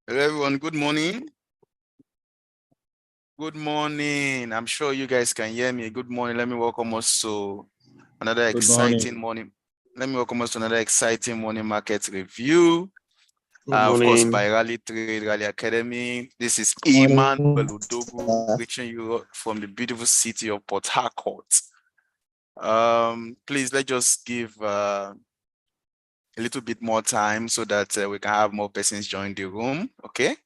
Hello, everyone. Good morning. Good morning. I'm sure you guys can hear me. Good morning. Let me welcome us to another Good morning. exciting morning. Let me welcome us to another exciting morning market review. Good Of course, morning. by Rally Trade, Rally Academy. This is Morning, Iman Beludogu reaching you from the beautiful city of Port Harcourt. Please let's just give a little bit more time so that we can have more persons join the room. Okay.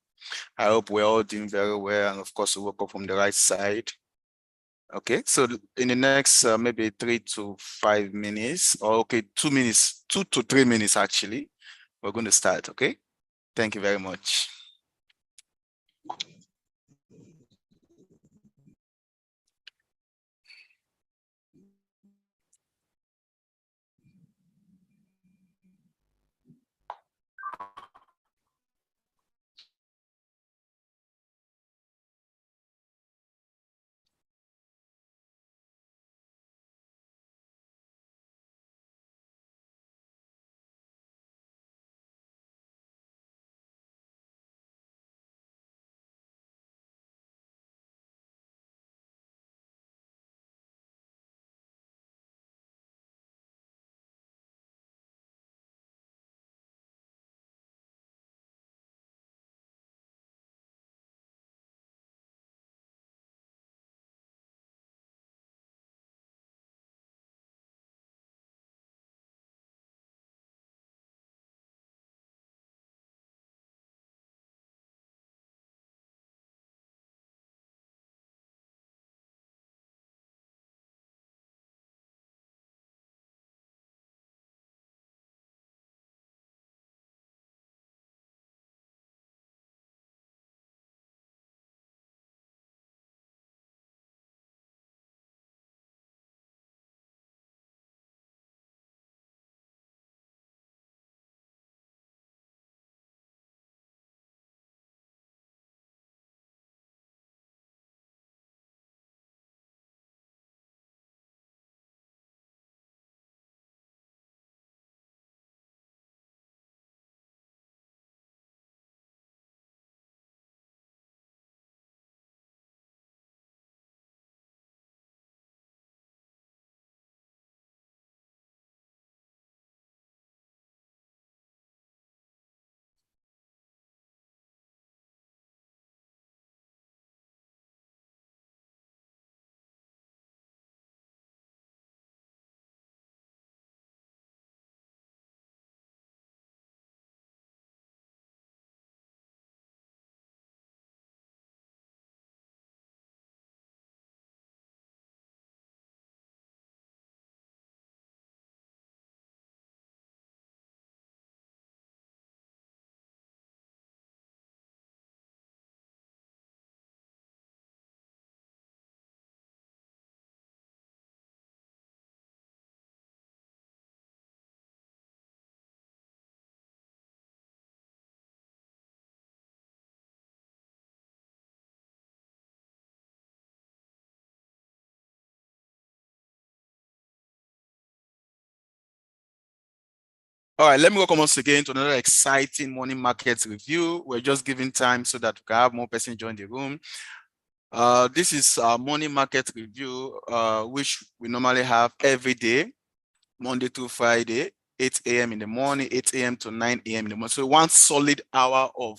I hope we're all doing very well, and of course, we work up from the right side. Okay, so in the next maybe 3 to 5 minutes, or okay, 2 minutes, 2 to 3 minutes actually, we're going to start. Okay, thank you very much. All right, let me welcome us again to another exciting morning market review. We're just giving time so that we can have more persons join the room. This is our morning market review, which we normally have every day, Monday to Friday, 8 a.m. in the morning, 8 a.m. to 9 a.m. in the morning. So 1 solid hour of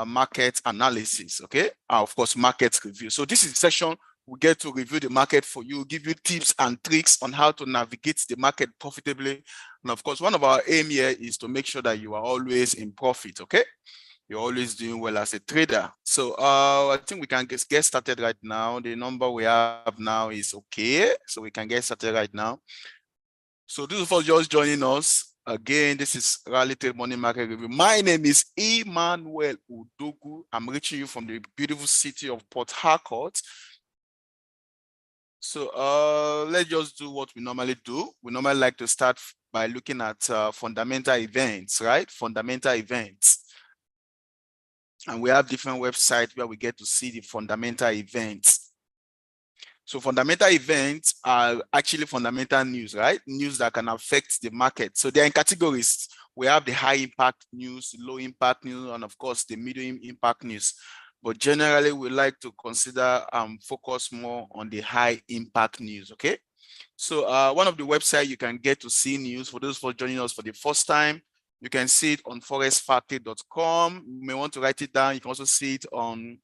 market analysis, okay? Of course, market review. So this is the session we get to review the market for you, give you tips and tricks on how to navigate the market profitably. And of course, one of our aim here is to make sure that you are always in profit, okay? You're always doing well as a trader. So I think we can get started right now. The number we have now is okay. So we can get started right now. So those of us just joining us, again, this is Rally Trade Morning Market Review. My name is Emmanuel Udogu. I'm reaching you from the beautiful city of Port Harcourt. So let's just do what we normally do. We normally like to start by looking at fundamental events, right? Fundamental events. And we have different websites where we get to see the fundamental events. So fundamental events are actually fundamental news, right? News that can affect the market. So they're in categories. We have the high impact news, low impact news, and of course the medium impact news. But generally we like to consider focus more on the high impact news, okay? So one of the websites you can get to see news, for those for joining us for the first time, you can see it on forexfactory.com. You may want to write it down. You can also see it on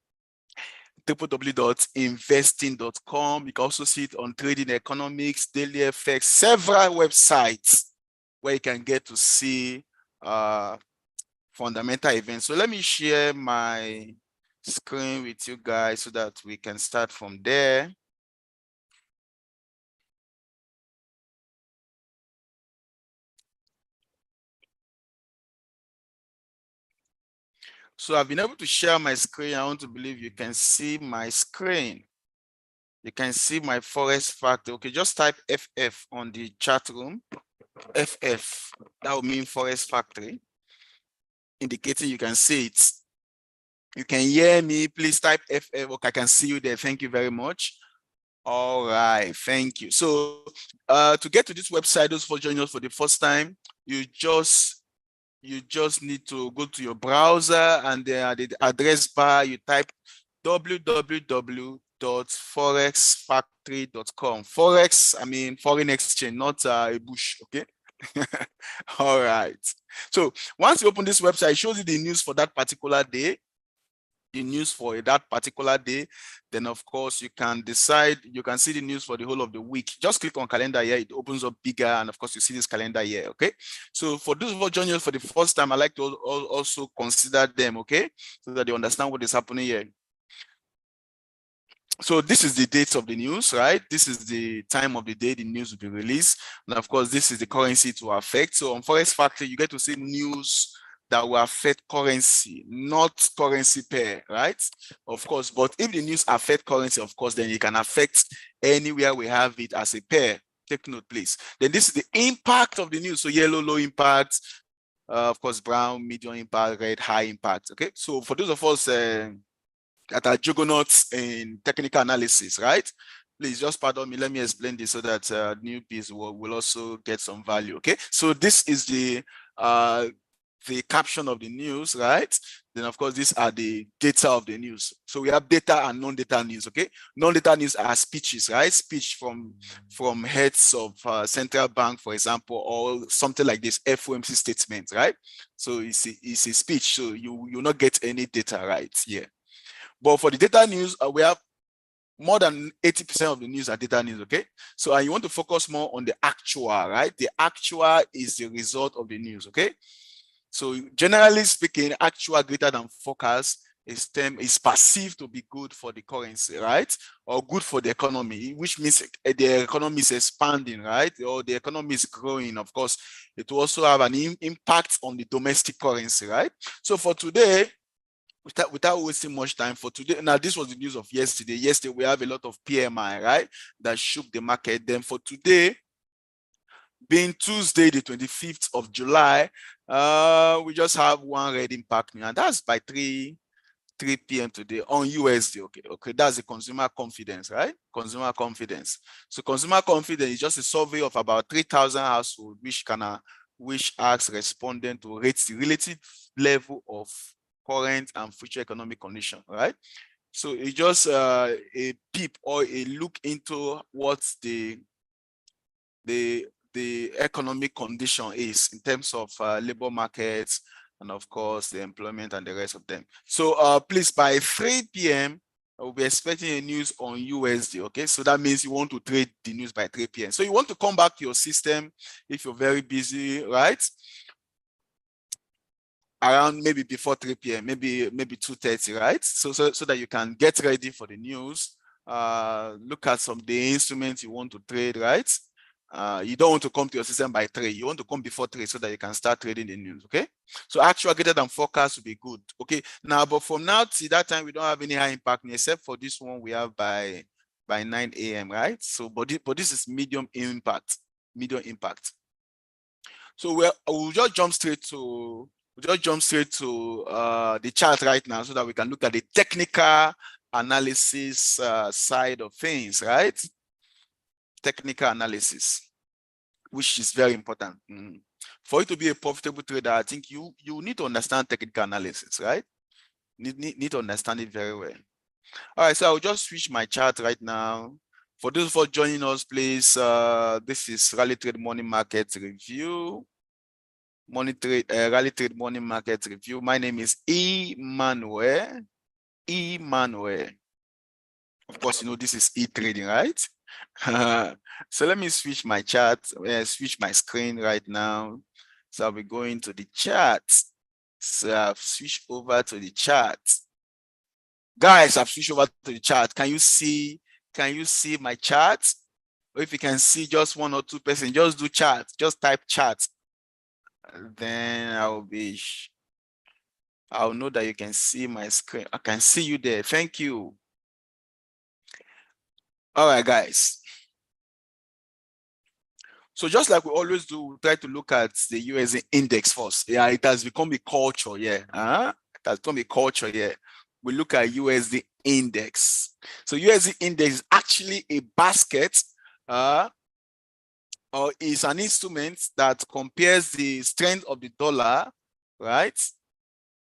www.investing.com. You can also see it on Trading Economics, Daily FX, several websites where you can get to see fundamental events. So let me share my screen with you guys so that we can start from there. So I've been able to share my screen. I want to believe you can see my screen. You can see my Forex Factory. Okay, just type FF on the chat room. FF, that would mean Forex Factory, indicating you can see it. You can hear me. Please type FF. Okay, I can see you there. Thank you very much. All right, thank you. So to get to this website, those for joining us for the first time, you just need to go to your browser, and then at the address bar you type www.forexfactory.com. Forex, I mean foreign exchange, not a bush, okay? All right. So once you open this website, it shows you the news for that particular day. The news for that particular day, then of course you can decide, you can see the news for the whole of the week. Just click on calendar here, it opens up bigger, and of course you see this calendar here, okay? So for those who are joining us for the first time, I like to also consider them, okay, so that you understand what is happening here. So this is the dates of the news, right? This is the time of the day the news will be released, and of course this is the currency to affect. So on Forex Factory, you get to see news that will affect currency, not currency pair, right? Of course, but if the news affect currency, of course, then it can affect anywhere we have it as a pair. Take note, please. Then this is the impact of the news. So yellow, low impact, of course, brown, medium impact, red, high impact. Okay, so for those of us that are juggernauts in technical analysis, right? Please just pardon me. Let me explain this so that newbies will also get some value. Okay, so this is the caption of the news, right? Then of course these are the data of the news. So we have data and non-data news. Okay, non-data news are speeches, right? Speech from heads of central bank, for example, or something like this FOMC statement, right? So it's a speech, so you will not get any data, right? Yeah. But for the data news, we have more than 80% of the news are data news, okay? So you want to focus more on the actual, right? The actual is the result of the news, okay? So generally speaking, actual greater than forecast is perceived to be good for the currency, right? Or good for the economy, which means the economy is expanding, right? Or the economy is growing. Of course, it will also have an impact on the domestic currency, right? So for today, without wasting much time, for today, now this was the news of yesterday. Yesterday, we have a lot of PMI, right? That shook the market. Then for today, being Tuesday, the 25th of July, we just have one red impact, and that's by 3 p.m. today on USD. Okay, that's the consumer confidence, right? Consumer confidence. So consumer confidence is just a survey of about 3,000 households, which asks respondent to rate the relative level of current and future economic condition, right? So it's just a peep or a look into what the economic condition is in terms of labor markets and of course the employment and the rest of them. So please, by 3 p.m. we'll be expecting a news on USD. Okay, so that means you want to trade the news by 3 p.m. So you want to come back to your system if you're very busy, right? Around maybe before 3 p.m., maybe 2:30, right? So that you can get ready for the news. Look at some of the instruments you want to trade, right? You don't want to come to your system by 3. You want to come before 3 so that you can start trading the news, okay? So actual greater than forecast will be good, okay? Now, but from now till that time, we don't have any high impact except for this one we have by 9 a.m., right? So, but this is medium impact. So we'll just jump straight to the chart right now so that we can look at the technical analysis side of things, right? Technical analysis, which is very important. For you to be a profitable trader, I think you need to understand technical analysis, right? Need to understand it very well. All right, so I'll just switch my chart right now. For those for joining us, please, this is Rally Trade Morning Market Review. Rally Trade Morning Market Review. My name is Emmanuel. Of course, you know this is e-trading, right? So let me switch my chart, switch my screen right now. So I'll be going to the chart. So I've switched over to the chart. Guys, I've switched over to the chart. Can you see my chart? Or if you can see just 1 or 2 persons, just do chart, just type chart. Then I'll know that you can see my screen. I can see you there. Thank you. All right, guys. So just like we always do, we try to look at the USD index first. Yeah, it has become a culture. Yeah, it has become a culture. Yeah, we look at USD index. So USD index is actually a basket, or is an instrument that compares the strength of the dollar, right,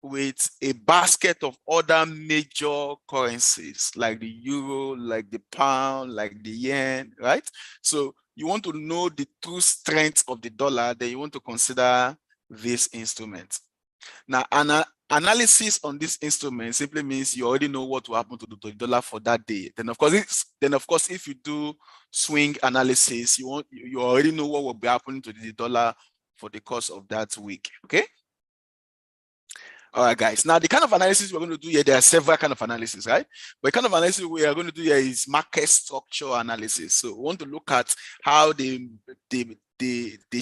with a basket of other major currencies like the euro, like the pound, like the yen, right? So you want to know the true strength of the dollar, then you want to consider this instrument. Now, analysis on this instrument simply means you already know what will happen to the dollar for that day. Then of course, if you do swing analysis, you already know what will be happening to the dollar for the course of that week. Okay. All right, guys. Now, the kind of analysis we're going to do here, there are several kind of analysis, right? But the kind of analysis we are going to do here is market structure analysis. So we want to look at how the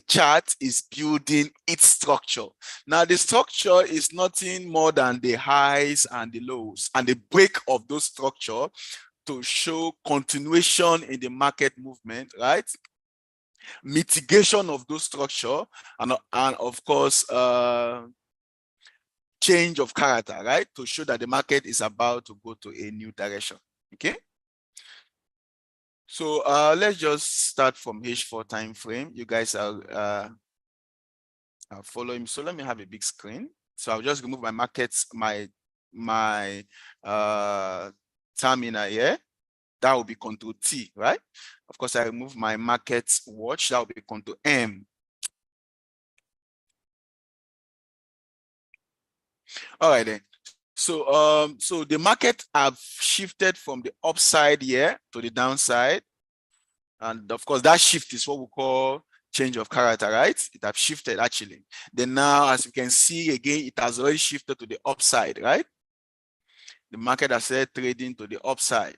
chart is building its structure. Now, the structure is nothing more than the highs and the lows and the break of those structure to show continuation in the market movement, right? Mitigation of those structure and of course, change of character, right? To show that the market is about to go to a new direction. Okay. So let's just start from H4 time frame. You guys are following. So let me have a big screen. So I'll just remove my markets, my terminal here. That will be Control T, right? Of course, I remove my market watch. That will be Control M. All right then. So so the market have shifted from the upside here to the downside, and of course that shift is what we call change of character, right? It have shifted actually. Then now, as you can see again, it has already shifted to the upside, right? The market has started trading to the upside.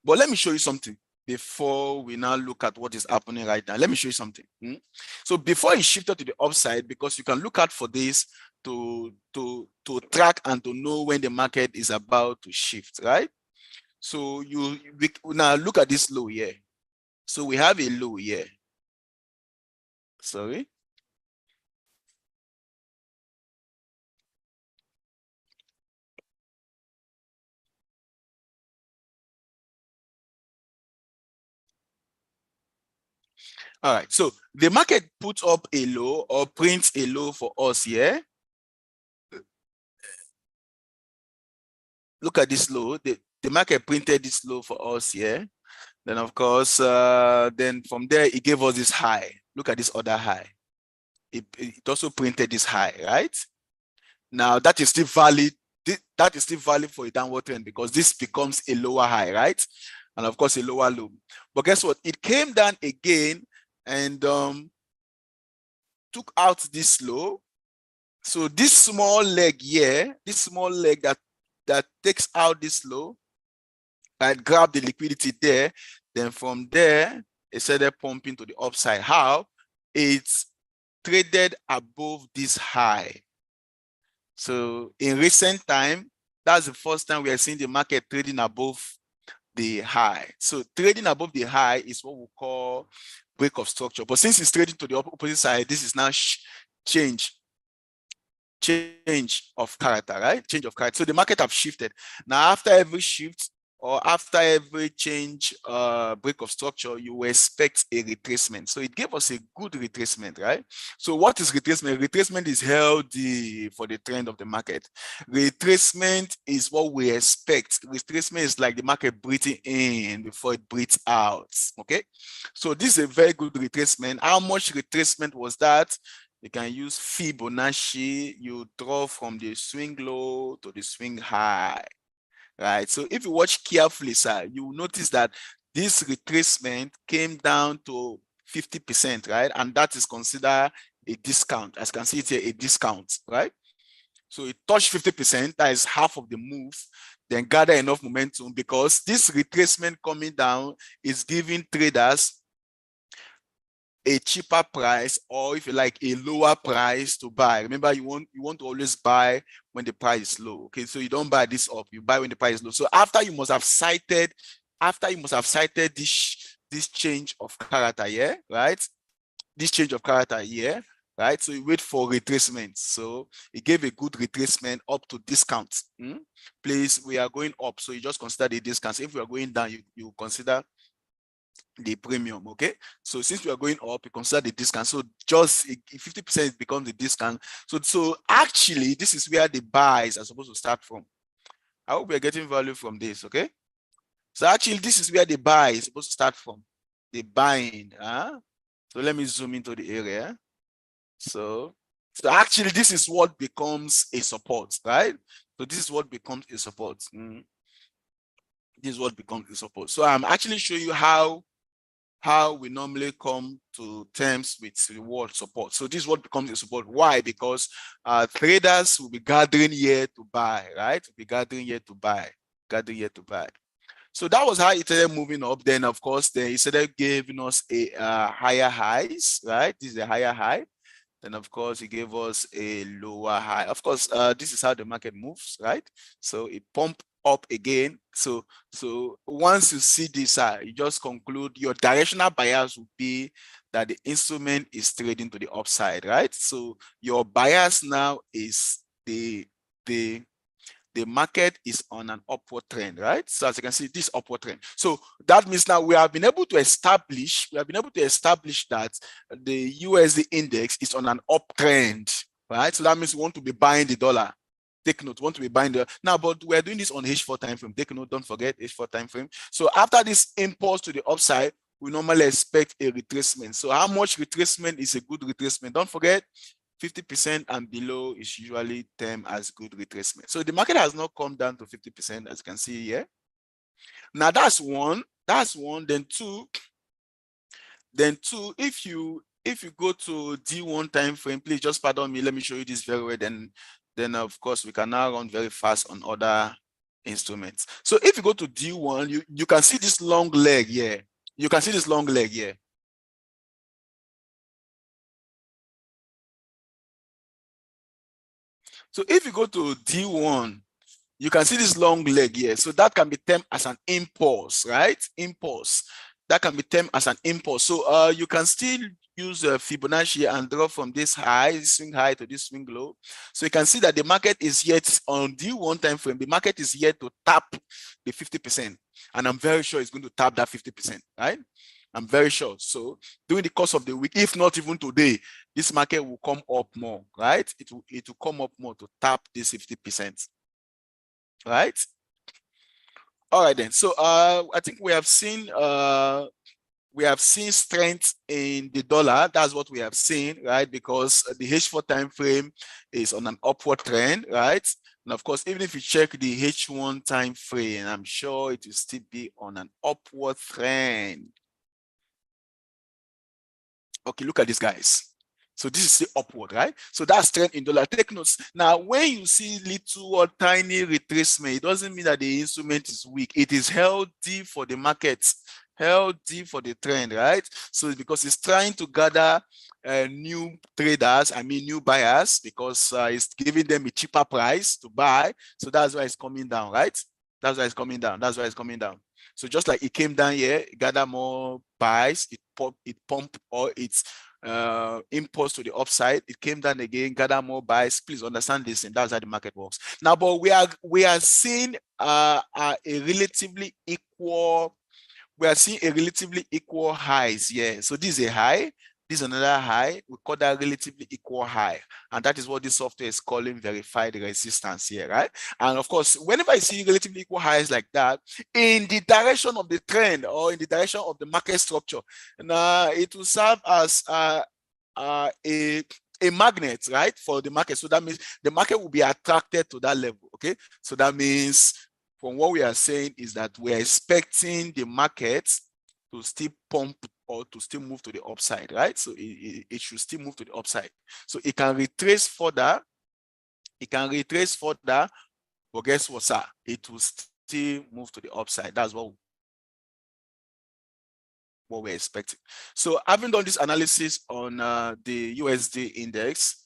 But let me show you something before we now look at what is happening right now. Let me show you something. So before it shifted to the upside, because you can look out for this to track and to know when the market is about to shift, right? So now look at this low here. So we have a low here. Sorry. All right, so the market puts up a low or prints a low for us here. Look at this low. The market printed this low for us here. Then of course, then from there it gave us this high. Look at this other high. It also printed this high, right? Now that is still valid. That is still valid for a downward trend because this becomes a lower high, right? And of course a lower low. But guess what? It came down again and took out this low. So this small leg here, this small leg that takes out this low, right? Grab the liquidity there. Then from there, it started pumping to the upside. How? It's traded above this high. So in recent time, that's the first time we are seeing the market trading above the high. So trading above the high is what we call break of structure. But since it's trading to the opposite side, this is now change of character, right? Change of character. So the market have shifted. Now after every shift or after every change, break of structure, you expect a retracement. So it gave us a good retracement, right? So what is retracement? Retracement is healthy for the trend of the market. Retracement is what we expect. Retracement is like the market breathing in before it breathes out, okay? So this is a very good retracement. How much retracement was that? You can use Fibonacci. You draw from the swing low to the swing high, right? So if you watch carefully, sir, you will notice that this retracement came down to 50%, right? And that is considered a discount. As you can see it here, a discount, right? So it touched 50%, that is half of the move, then gather enough momentum because this retracement coming down is giving traders a cheaper price, or if you like, a lower price to buy. Remember, you want to always buy when the price is low. Okay, so you don't buy this up, you buy when the price is low. So after you must have cited this change of character here, right? This change of character here, right? So you wait for retracement. So it gave a good retracement up to discount. Please, we are going up, so you just consider the discounts. If we are going down, you consider the premium. Okay, so since we are going up, you consider the discount. So just 50% becomes the discount. So actually this is where the buys are supposed to start from. I hope we are getting value from this. Okay, so actually this is where the buy is supposed to start from, the buying. So let me zoom into the area. So actually this is what becomes a support, right? So this is what becomes a support. This is what becomes a support. So I'm actually showing you how we normally come to terms with reward support. So this is what becomes a support. Why? Because traders will be gathering here to buy, right? Will be gathering here to buy, gathering here to buy. So that was how it started moving up. Then of course, they started giving us a higher highs, right? This is a higher high. Then of course, it gave us a lower high. Of course, this is how the market moves, right? So it pumped up again. So once you see this, you just conclude your directional bias would be that the instrument is trading to the upside, right? So your bias now is the market is on an upward trend, right? So as you can see, this upward trend. So that means now we have been able to establish that the USD index is on an uptrend, right? So that means we want to be buying the dollar. Take note, want to be buying the now, but we're doing this on H4 time frame. Take note, don't forget H4 time frame. So after this impulse to the upside, we normally expect a retracement. So how much retracement is a good retracement? Don't forget, 50% and below is usually termed as good retracement. So the market has not come down to 50%, as you can see here. Now that's one. Then two, if you go to D1 time frame, please just pardon me. Let me show you this very well. Then of course we can now run very fast on other instruments. So if you go to D1, you can see this long leg here. You can see this long leg here. So if you go to D1, you can see this long leg here. So that can be termed as an impulse, right? Impulse. That can be termed as an impulse. So you can still use Fibonacci and draw from this high, swing high to this swing low. So you can see that the market is yet on D1 time frame. The market is yet to tap the 50%. And I'm very sure it's going to tap that 50%, right? I'm very sure. So during the course of the week, if not even today, this market will come up more, right? It will come up more to tap this 50%, right? All right then. So I think we have seen strength in the dollar. That's what we have seen, right? Because the H4 time frame is on an upward trend, right? And of course, even if you check the H1 time frame, I'm sure it will still be on an upward trend. Okay, look at this, guys. So this is the upward, right? So that's trend in dollar. Take notes. Now, when you see little or tiny retracement, it doesn't mean that the instrument is weak. It is healthy for the market, healthy for the trend, right? So because it's trying to gather new traders, new buyers, because it's giving them a cheaper price to buy. So that's why it's coming down, right? That's why it's coming down. That's why it's coming down. So just like it came down here, gather more buys, it pumped all its impulse to the upside, it came down again, gather more buys. Please understand this, and that's how the market works. Now, but we are seeing a relatively equal. We are seeing a relatively equal highs here. So this is a high. This is another high. We call that relatively equal high. And that is what this software is calling verified resistance here, right? And of course, whenever I see relatively equal highs like that, in the direction of the trend or in the direction of the market structure, now it will serve as a magnet, right, for the market. So that means the market will be attracted to that level, okay? So that means from what we are saying is that we are expecting the market to still pump or to still move to the upside, right? So it should still move to the upside. So it can retrace further. It can retrace further, but guess what, sir? It will still move to the upside. That's what we're expecting. So having done this analysis on the USD index,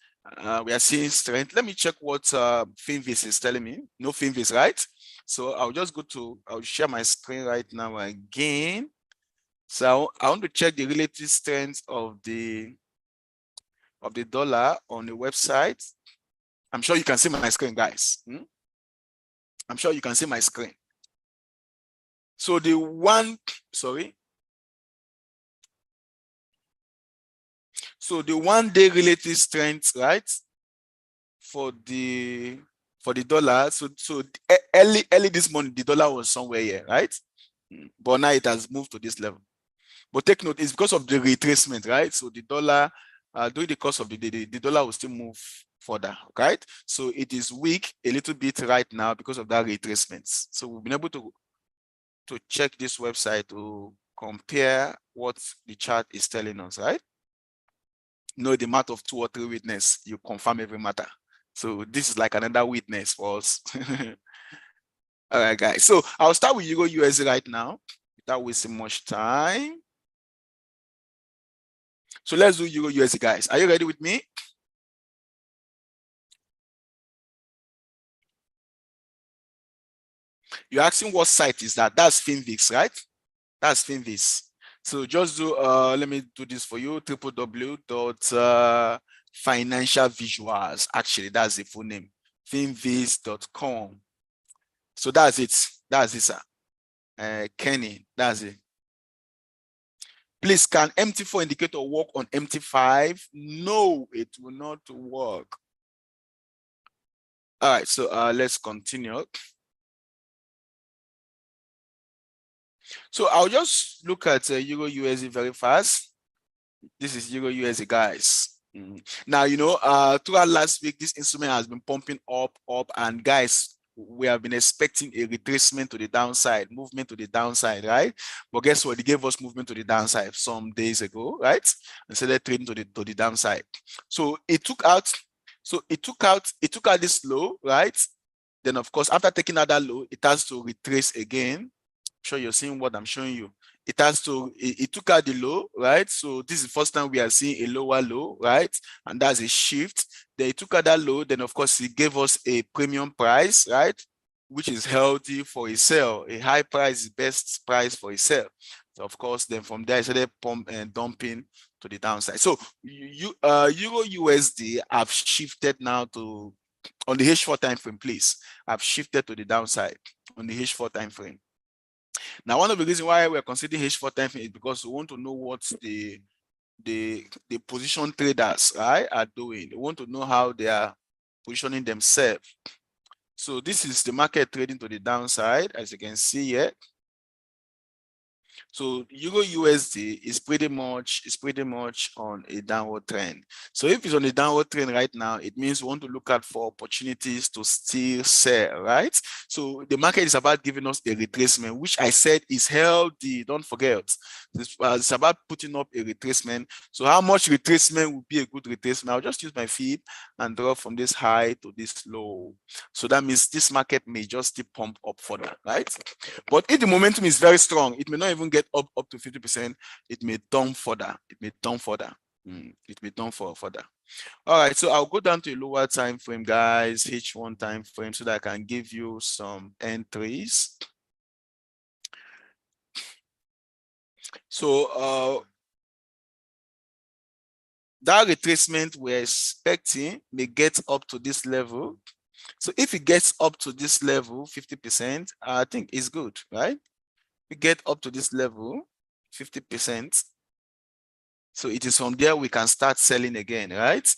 we are seeing strength. Let me check what Finviz is telling me. No Finviz, right? So I'll share my screen right now again. So I want to check the relative strength of the dollar on the website. I'm sure you can see my screen, guys. I'm sure you can see my screen. So the one, sorry. So the 1 day relative strength, right, for the dollar. So early this morning, the dollar was somewhere here, right? But now it has moved to this level. But take note, it's because of the retracement, right? So the dollar, during the course of the day, the dollar will still move further, right? So it is weak a little bit right now because of that retracement. So we've been able to check this website to compare what the chart is telling us, right? Know the matter of 2 or 3 witnesses, you confirm every matter. So this is like another witness for us. All right, guys. So I'll start with Euro USD right now without wasting much time. So let's do Euro USD, guys. Are you ready with me? You're asking what site is that? That's Finviz, right? That's Finviz. So just do, let me do this for you, www.financialvisuals. Actually, that's the full name, finviz.com. So that's it. That's it, sir. Kenny, that's it. Please, can MT4 indicator work on MT5? No, it will not work. All right, so let's continue. So I'll just look at Euro USD very fast. This is Euro USD, guys. Now, throughout last week, this instrument has been pumping up, and guys, we have been expecting a retracement to the downside, movement to the downside, right? But guess what? They gave us movement to the downside some days ago, right? And started trading to the downside. So it took out this low, right? Then of course, after taking out that low, it has to retrace again. I'm sure you're seeing what I'm showing you. It took out the low, right? So this is the first time we are seeing a lower low, right? And that's a shift. Then it took out that low. Then of course, it gave us a premium price, right? Which is healthy for a sell. A high price is best price for a sell. So of course, then from there, it started dumping to the downside. So Euro USD have shifted now to, on the H4 time frame, please. I've shifted to the downside on the H4 time frame. Now, one of the reasons why we're considering H4 time frame is because we want to know what the position traders, right, are doing. They want to know how they are positioning themselves. So this is the market trading to the downside, as you can see here. So Euro USD is pretty much on a downward trend. So if it's on a downward trend right now, it means we want to look out for opportunities to still sell, right? So the market is about giving us a retracement, which I said is healthy. Don't forget, it's about putting up a retracement. So how much retracement would be a good retracement? I'll just use my feet and drop from this high to this low. So that means this market may just still pump up further, right? But if the momentum is very strong, it may not even get up to 50%. It may turn further. It may turn further. It may turn further. All right, so I'll go down to a lower time frame, guys, H1 time frame, so that I can give you some entries. So that retracement we're expecting may get up to this level. So if it gets up to this level, 50%, I think it's good, right? We get up to this level, 50%. So it is from there we can start selling again, right?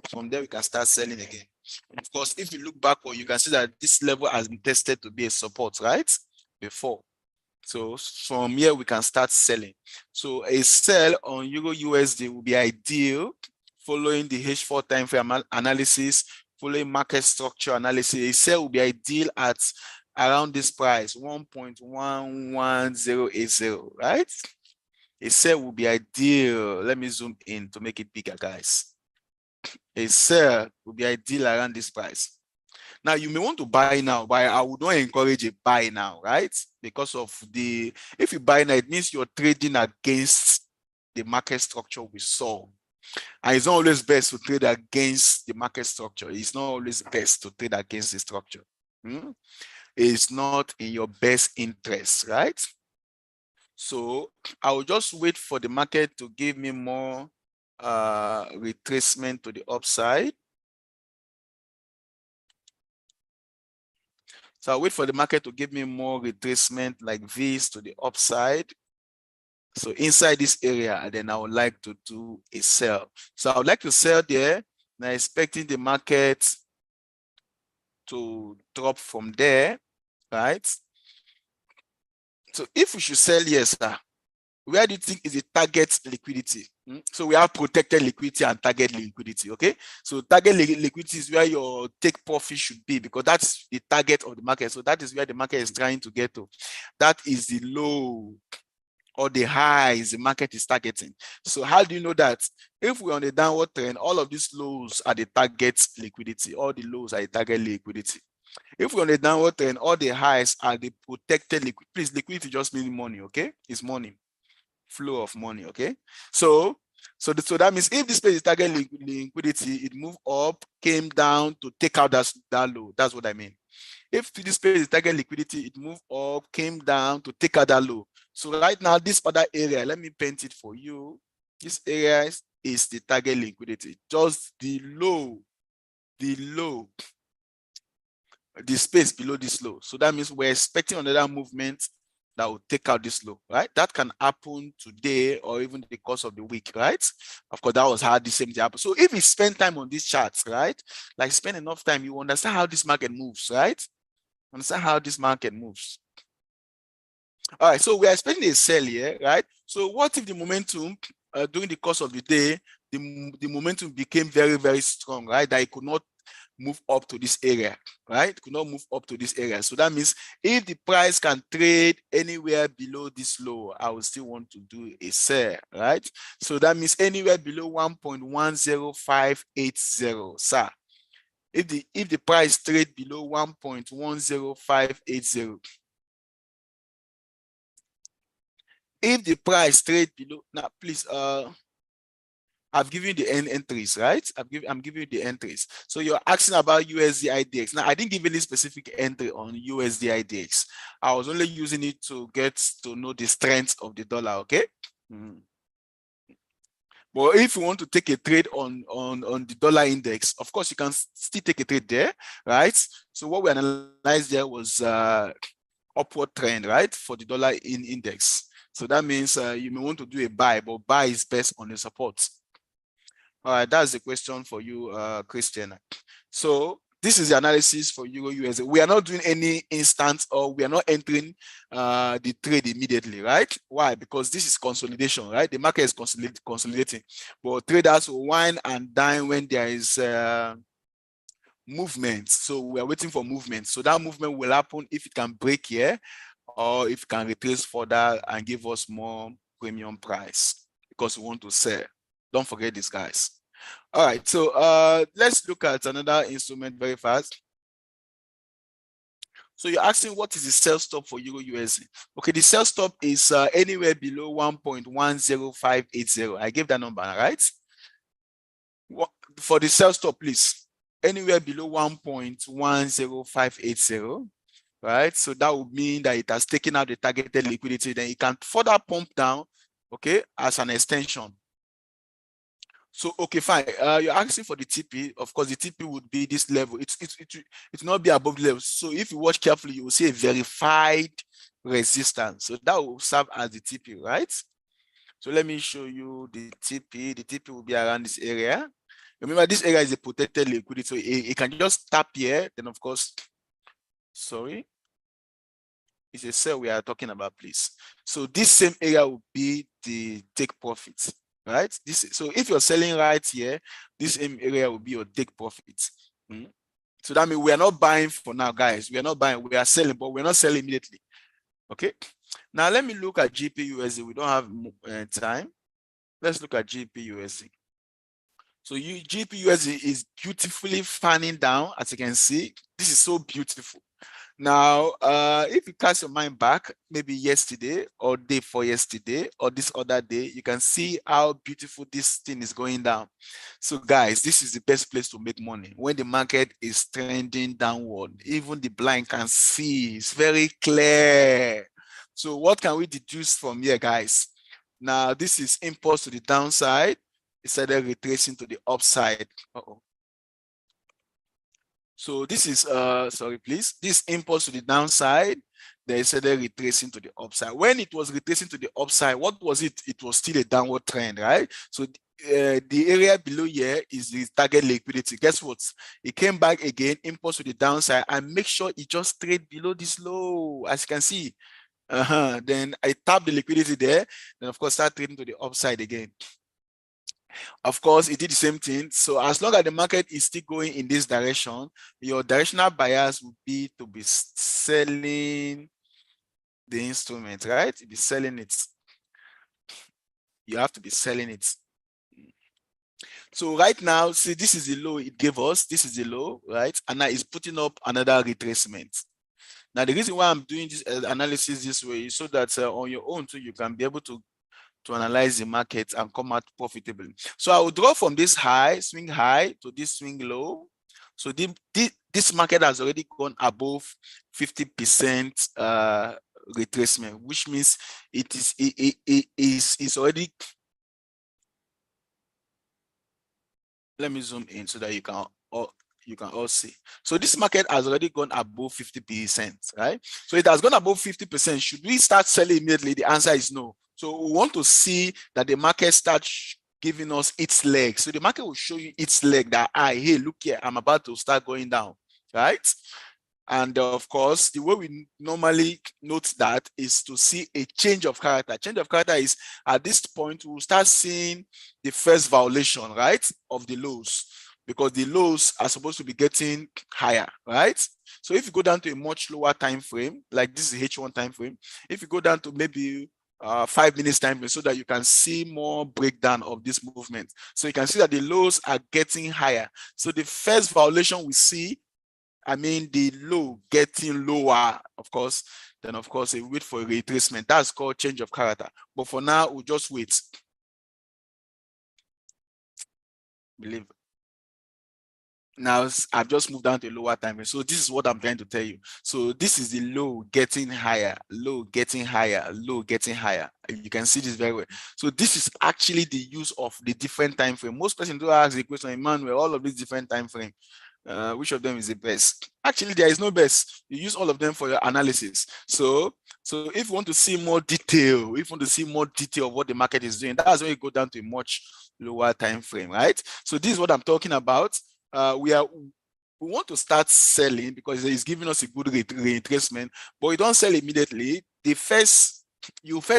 From there we can start selling again. And of course, if you look backward, you can see that this level has been tested to be a support, right? Before. So from here we can start selling. So a sell on Euro USD will be ideal following the H4 time frame analysis, following market structure analysis. A sell will be ideal at around this price, 1.11080, right? A sell will be ideal. Let me zoom in to make it bigger, guys. A sell will be ideal around this price. Now, you may want to buy now, but I would not encourage a buy now, right? Because of if you buy now, it means you're trading against the market structure we saw. And it's not always best to trade against the market structure. It's not always best to trade against the structure. It's not in your best interest, right? So I will just wait for the market to give me more retracement to the upside. So I'll wait for the market to give me more retracement like this to the upside. So inside this area, and then I would like to do a sell. So I would like to sell there, and I'm expecting the market to drop from there, right? So if we should sell, yes, sir, where do you think is the target liquidity? So we have protected liquidity and target liquidity, okay? So target liquidity is where your take profit should be, because that's the target of the market. So that is where the market is trying to get to. That is the low or the highs the market is targeting. So how do you know that? If we're on a downward trend, all of these lows are the target liquidity. All the lows are the target liquidity. If we're on a downward trend, all the highs are the protected liquidity. Please, liquidity just means money, okay? It's money. Flow of money, okay? So that means if this place is target liquidity, it moved up, came down to take out that low. That's what I mean. If this place is target liquidity, it moved up, came down to take out that low. So right now, this other area, let me paint it for you. This area is the target liquidity, just the space below this low. So that means we're expecting another movement that will take out this low, right? That can happen today or even the course of the week, right? Of course, that was how the same thing happened. So if you spend time on these charts, right? Like spend enough time, you understand how this market moves, right? Understand how this market moves. All right, so we are expecting a sell here, right? So what if the momentum during the course of the day, the momentum became very, very strong, right? That it could not move up to this area, right? Could not move up to this area. So that means if the price can trade anywhere below this low, I will still want to do a sell, right? So that means anywhere below 1.10580, sir. If the price trade below 1.10580, if the price trade below, now please, I've given you the entries, right? I'm giving you the entries. So you're asking about USD IDX. Now, I didn't give any specific entry on USD IDX. I was only using it to get to know the strength of the dollar, okay? But if you want to take a trade on the dollar index, of course, you can still take a trade there, right? So what we analyzed there was upward trend, right, for the dollar index. So that means you may want to do a buy, but buy is best on the support. All right, that's the question for you, Christian. So this is the analysis for Euro USD. We are not doing any instant, or we are not entering the trade immediately, right? Why? Because this is consolidation, right? The market is consolidating, but traders will wine and dine when there is movement. So we are waiting for movement. So that movement will happen if it can break here, or if it can retrace further and give us more premium price, because we want to sell. Don't forget this, guys. All right, so let's look at another instrument very fast. So you're asking what is the sell stop for Euro USD? Okay, the sell stop is anywhere below 1.10580. I gave that number, right? For the sell stop, please, anywhere below 1.10580, right? So that would mean that it has taken out the targeted liquidity. Then it can further pump down, okay, as an extension. So, okay, fine. You're asking for the TP. Of course, the TP would be this level. It will not be above the level. So if you watch carefully, you will see a verified resistance. So that will serve as the TP, right? So let me show you the TP. The TP will be around this area. Remember, this area is a protected liquidity. So it can just tap here. Then, of course, sorry, it's a sell we are talking about, please. So this same area will be the take profits. Right, so if you're selling right here, this area will be your take profit. So that means we are not buying for now, guys. We are not buying, we are selling, but we're not selling immediately. Okay, now let me look at GPUSD. We don't have time. Let's look at GPUSD. So GPUSD is beautifully fanning down, as you can see. This is so beautiful. Now, if you cast your mind back, maybe yesterday or day before yesterday or this other day, you can see how beautiful this thing is going down. So guys, this is the best place to make money when the market is trending downward. Even the blind can see, it's very clear. So what can we deduce from here, guys? Now, this is impulse to the downside. It started retracing to the upside. So this is sorry, please. This impulse to the downside, they started retracing to the upside. When it was retracing to the upside, what was it? It was still a downward trend, right? So the area below here is the target liquidity. Guess what? It came back again, impulse to the downside, and make sure it just trade below this low, as you can see. Then I tap the liquidity there, then of course start trading to the upside again. Of course, it did the same thing. So as long as the market is still going in this direction, your directional bias would be to be selling the instrument, right? Be selling it. You have to be selling it. So right now, see, this is the low it gave us. This is the low, right? And now it's putting up another retracement. Now, the reason why I'm doing this analysis this way is so that on your own too, you can be able to analyze the market and come out profitably. So I will draw from this high, swing high, to this swing low. So this market has already gone above 50% retracement, which means it is already. Let me zoom in so that you can all see. So this market has already gone above 50%, right? So it has gone above 50%. Should we start selling immediately? The answer is no. So we want to see that the market starts giving us its leg. So the market will show you its leg that, hey, look here, I'm about to start going down, right? And of course, the way we normally note that is to see a change of character. Change of character is at this point, we'll start seeing the first violation, right, of the lows, because the lows are supposed to be getting higher, right? So if you go down to a much lower time frame, like this is H1 time frame, if you go down to maybe 5 minutes time frame, so that you can see more breakdown of this movement. So you can see that the lows are getting higher. So the first violation we see, I mean, the low getting lower, of course, then of course, we wait for a retracement. That's called change of character. But for now, we'll just wait. Believe. Now, I've just moved down to a lower time frame. So this is what I'm trying to tell you. So this is the low getting higher, low getting higher, low getting higher. You can see this very well. So this is actually the use of the different time frame. Most persons do ask the question, Emmanuel, all of these different time frame. Which of them is the best? Actually, there is no best. You use all of them for your analysis. So if you want to see more detail, if you want to see more detail of what the market is doing, that's when you go down to a much lower time frame, right? So this is what I'm talking about. We want to start selling because it's giving us a good retracement, but you don't sell immediately. You first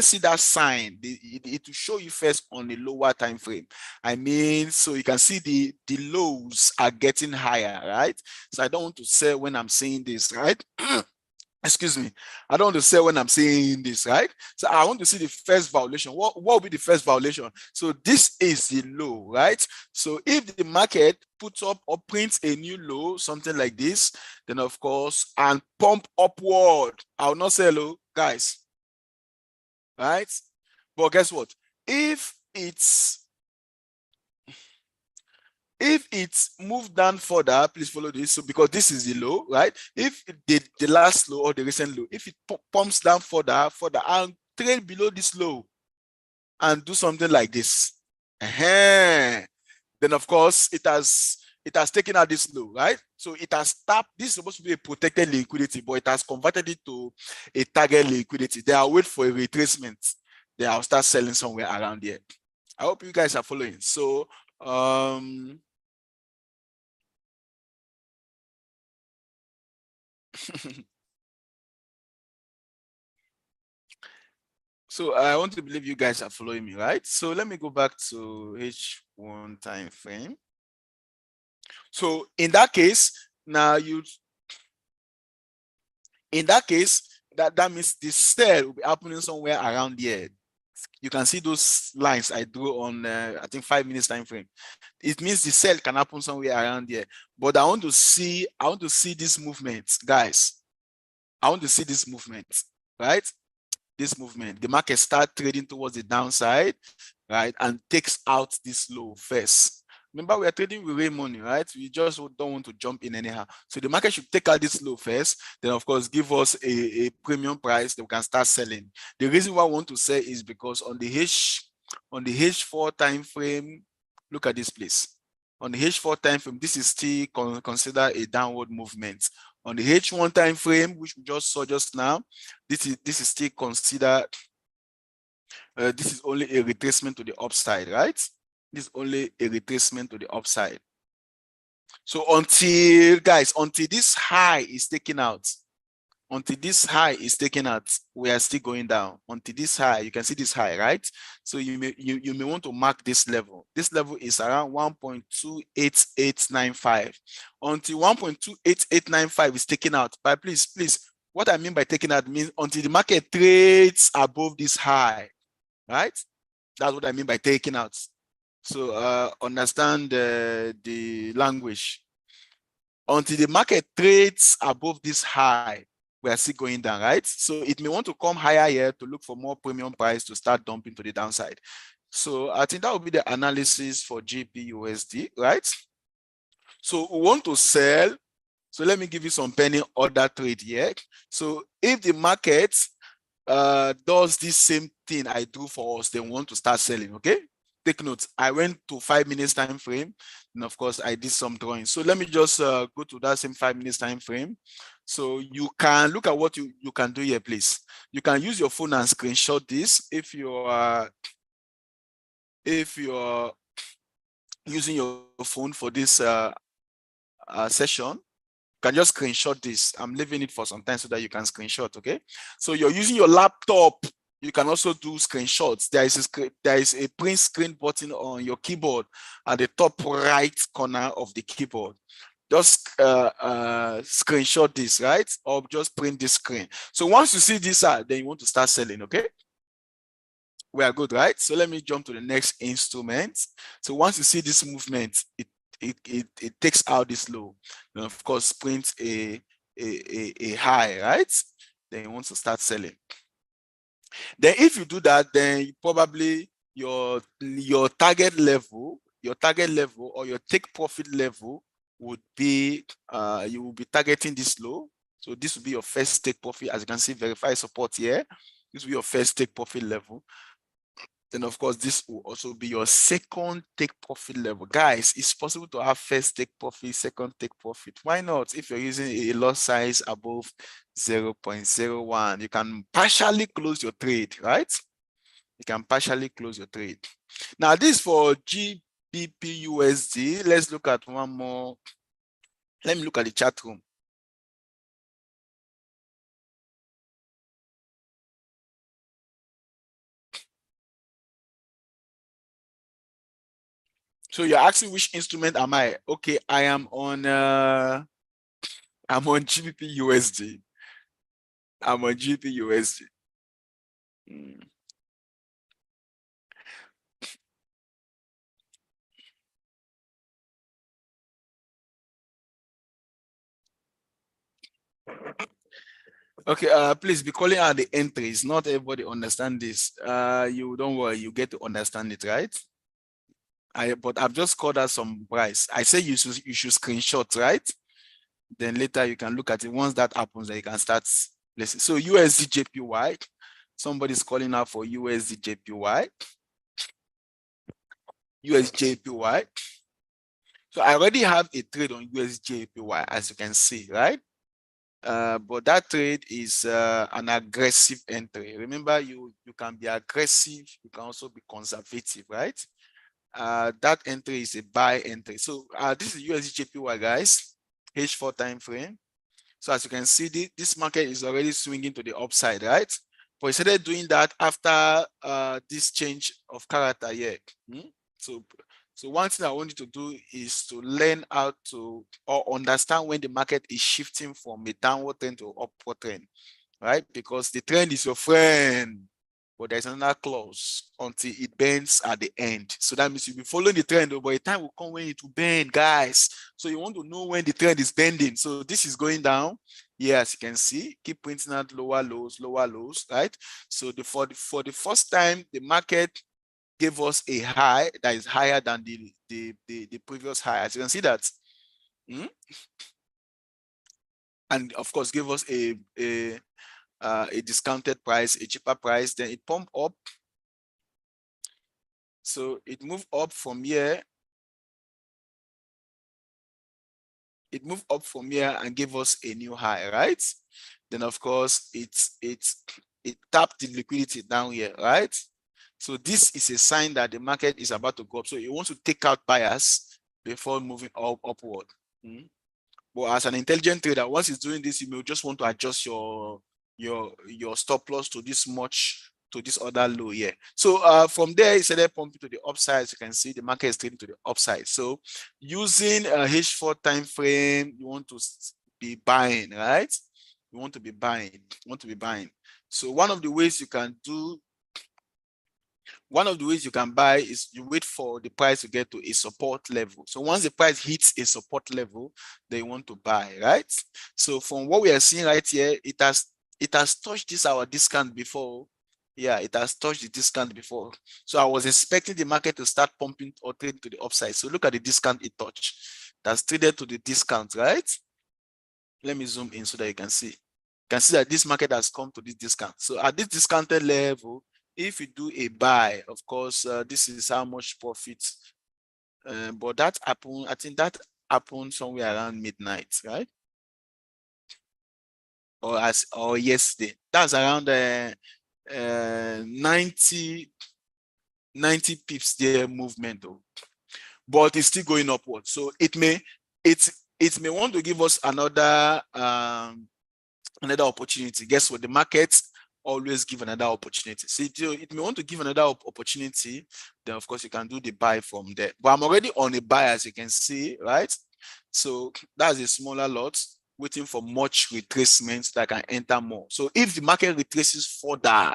see that sign. It will show you first on a lower time frame. I mean, so you can see the lows are getting higher, right? So I don't want to sell when I'm saying this, right? Excuse me. I don't want to sell when I'm saying this, right? So I want to see the first violation. What will be the first violation? So this is the low, right? So if the market puts up or prints a new low, something like this, then of course, and pump upward, I will not sell low, guys, right? But guess what? If it's moved down further, please follow this. So because this is the low, right? If the last low or the recent low, if it pumps down further and trade below this low and do something like this, then of course it has taken out this low, right? So it has tapped. This is supposed to be a protected liquidity, but it has converted it to a target liquidity. They are waiting for a retracement. Then I'll start selling somewhere around here. I hope you guys are following. So so I want to believe you guys are following me, right? So let me go back to H1 time frame. So in that case, now that means the sell will be happening somewhere around here. You can see those lines I drew on I think 5 minutes time frame. It means the sell can happen somewhere around here. But I want to see this movement, guys. I want to see this movement, right? This movement. The market start trading towards the downside, right? And takes out this low first. Remember, we are trading with real money, right? We just don't want to jump in anyhow. So the market should take out this low first, then of course give us a premium price that we can start selling. The reason why I want to sell is because on the H4 time frame, look at this place. On the H4 time frame, this is still considered a downward movement. On the H1 time frame, which we just saw just now, this is still considered. This is only a retracement to the upside, right? This is only a retracement to the upside. So until this high is taken out, we are still going down. Until this high, you can see this high, right? So you may want to mark this level. This level is around 1.28895. Until 1.28895 is taken out. But please, what I mean by taking out means until the market trades above this high, right? That's what I mean by taking out. So understand the language. Until the market trades above this high, we are still going down, right? So it may want to come higher here to look for more premium price to start dumping to the downside. So I think that will be the analysis for GBUSD, right? So we want to sell. So let me give you some penny order trade here. So if the market does this same thing I do for us, they want to start selling, okay? Take note, I went to 5 minutes time frame, and of course I did some drawing. So let me just go to that same 5 minutes time frame. So you can look at what you can do here, please. You can use your phone and screenshot this if you are using your phone for this session. Can just screenshot this. I'm leaving it for some time so that you can screenshot, okay? So you're using your laptop, you can also do screenshots. There is a print screen button on your keyboard at the top right corner of the keyboard. Just screenshot this, right? Or just print this screen. So once you see this out, then you want to start selling, okay? We are good, right? So let me jump to the next instrument. So once you see this movement, it takes out this low, and of course print a high, right? Then you want to start selling. Then if you do that, then probably your target level or your take profit level would be you will be targeting this low. So this will be your first take profit. As you can see, verify support here. This will be your first take profit level. then of course this will also be your second take profit level. Guys, it's possible to have first take profit, second take profit. Why not? If you're using a lot size above 0.01, you can partially close your trade, right? You can partially close your trade. Now this for GBP USD. Let's look at one more. Let me look at the chat room. So you're asking which instrument am I? Okay, I am on I'm on GBP USD. I'm on GBP USD. Okay, please be calling out the entries. Not everybody understand this. You don't worry, you get to understand it, right? But I've just called out some price. I say you should screenshot, right? Then later you can look at it. Once that happens, then you can start listening. So USD JPY, somebody's calling out for USD JPY. USD JPY. So I already have a trade on USD JPY, as you can see, right? But that trade is an aggressive entry. Remember, you can be aggressive, you can also be conservative, right? That entry is a buy entry. So this is USD JPY, guys, H4 time frame. So as you can see, this market is already swinging to the upside, right? But it started doing that after this change of character here. So one thing I want you to do is to learn how to or understand when the market is shifting from a downward trend to upward trend, right? Because the trend is your friend, but there's another clause until it bends at the end. So that means you'll be following the trend, but a time will come when it will bend, guys. So you want to know when the trend is bending. So this is going down. Yeah, as you can see, keep printing out lower lows, right? So for the first time, the market gave us a high that is higher than the previous high. As you can see that. And of course, give us a discounted price, a cheaper price. Then it pumped up. So it moved up from here. It moved up from here and gave us a new high, right? Then of course it tapped the liquidity down here, right? So this is a sign that the market is about to go up. So you want to take out buyers before moving upward. But as an intelligent trader, once it's doing this, you may just want to adjust your stop loss to this much, to this other low here. So from there, it started pumping to the upside. As you can see, the market is trading to the upside. So using a H4 time frame, you want to be buying, right? You want to be buying. You want to be buying. So one of the ways you can buy is you wait for the price to get to a support level. So once the price hits a support level, they want to buy, right? So from what we are seeing right here, it has touched this our discount before. Yeah, it has touched the discount before. So I was expecting the market to start pumping or trading to the upside. So look at the discount it touched. That's traded to the discount, right? Let me zoom in so that you can see. You can see that this market has come to this discount. So at this discounted level, if you do a buy, of course, this is how much profit. But that happened, I think that happened somewhere around midnight, right? Or yesterday. That's around 90 pips there movement though. But it's still going upward. So it may want to give us another opportunity. Guess what? The markets always give another opportunity. So it may want to give another opportunity, then of course you can do the buy from there. But I'm already on a buy, as you can see, right? So that's a smaller lot waiting for much retracement that can enter more. So if the market retraces further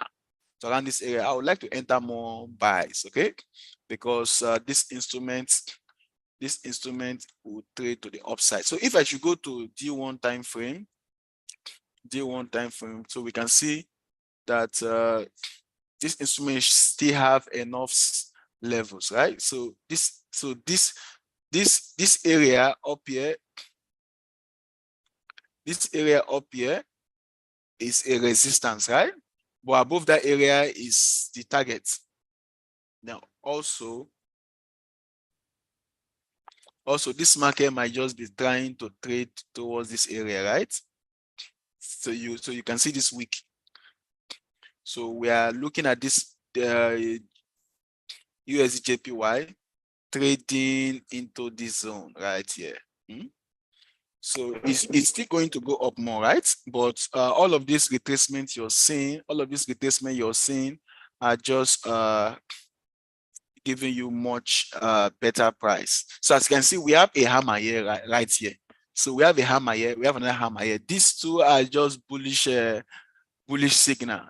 to around this area, I would like to enter more buys, okay? Because this instrument will trade to the upside. So if I should go to D1 time frame, so we can see that this instrument still have enough levels, right? So this area up here, is a resistance, right? But above that area is the target. Now, also this market might just be trying to trade towards this area, right? So you can see this week. So we are looking at this USD trading into this zone right here. So it's still going to go up more, right? But all of these retracements you're seeing, are just giving you much better price. So as you can see, we have a hammer here, right here. So we have a hammer here, we have another hammer here. These two are just bullish signal.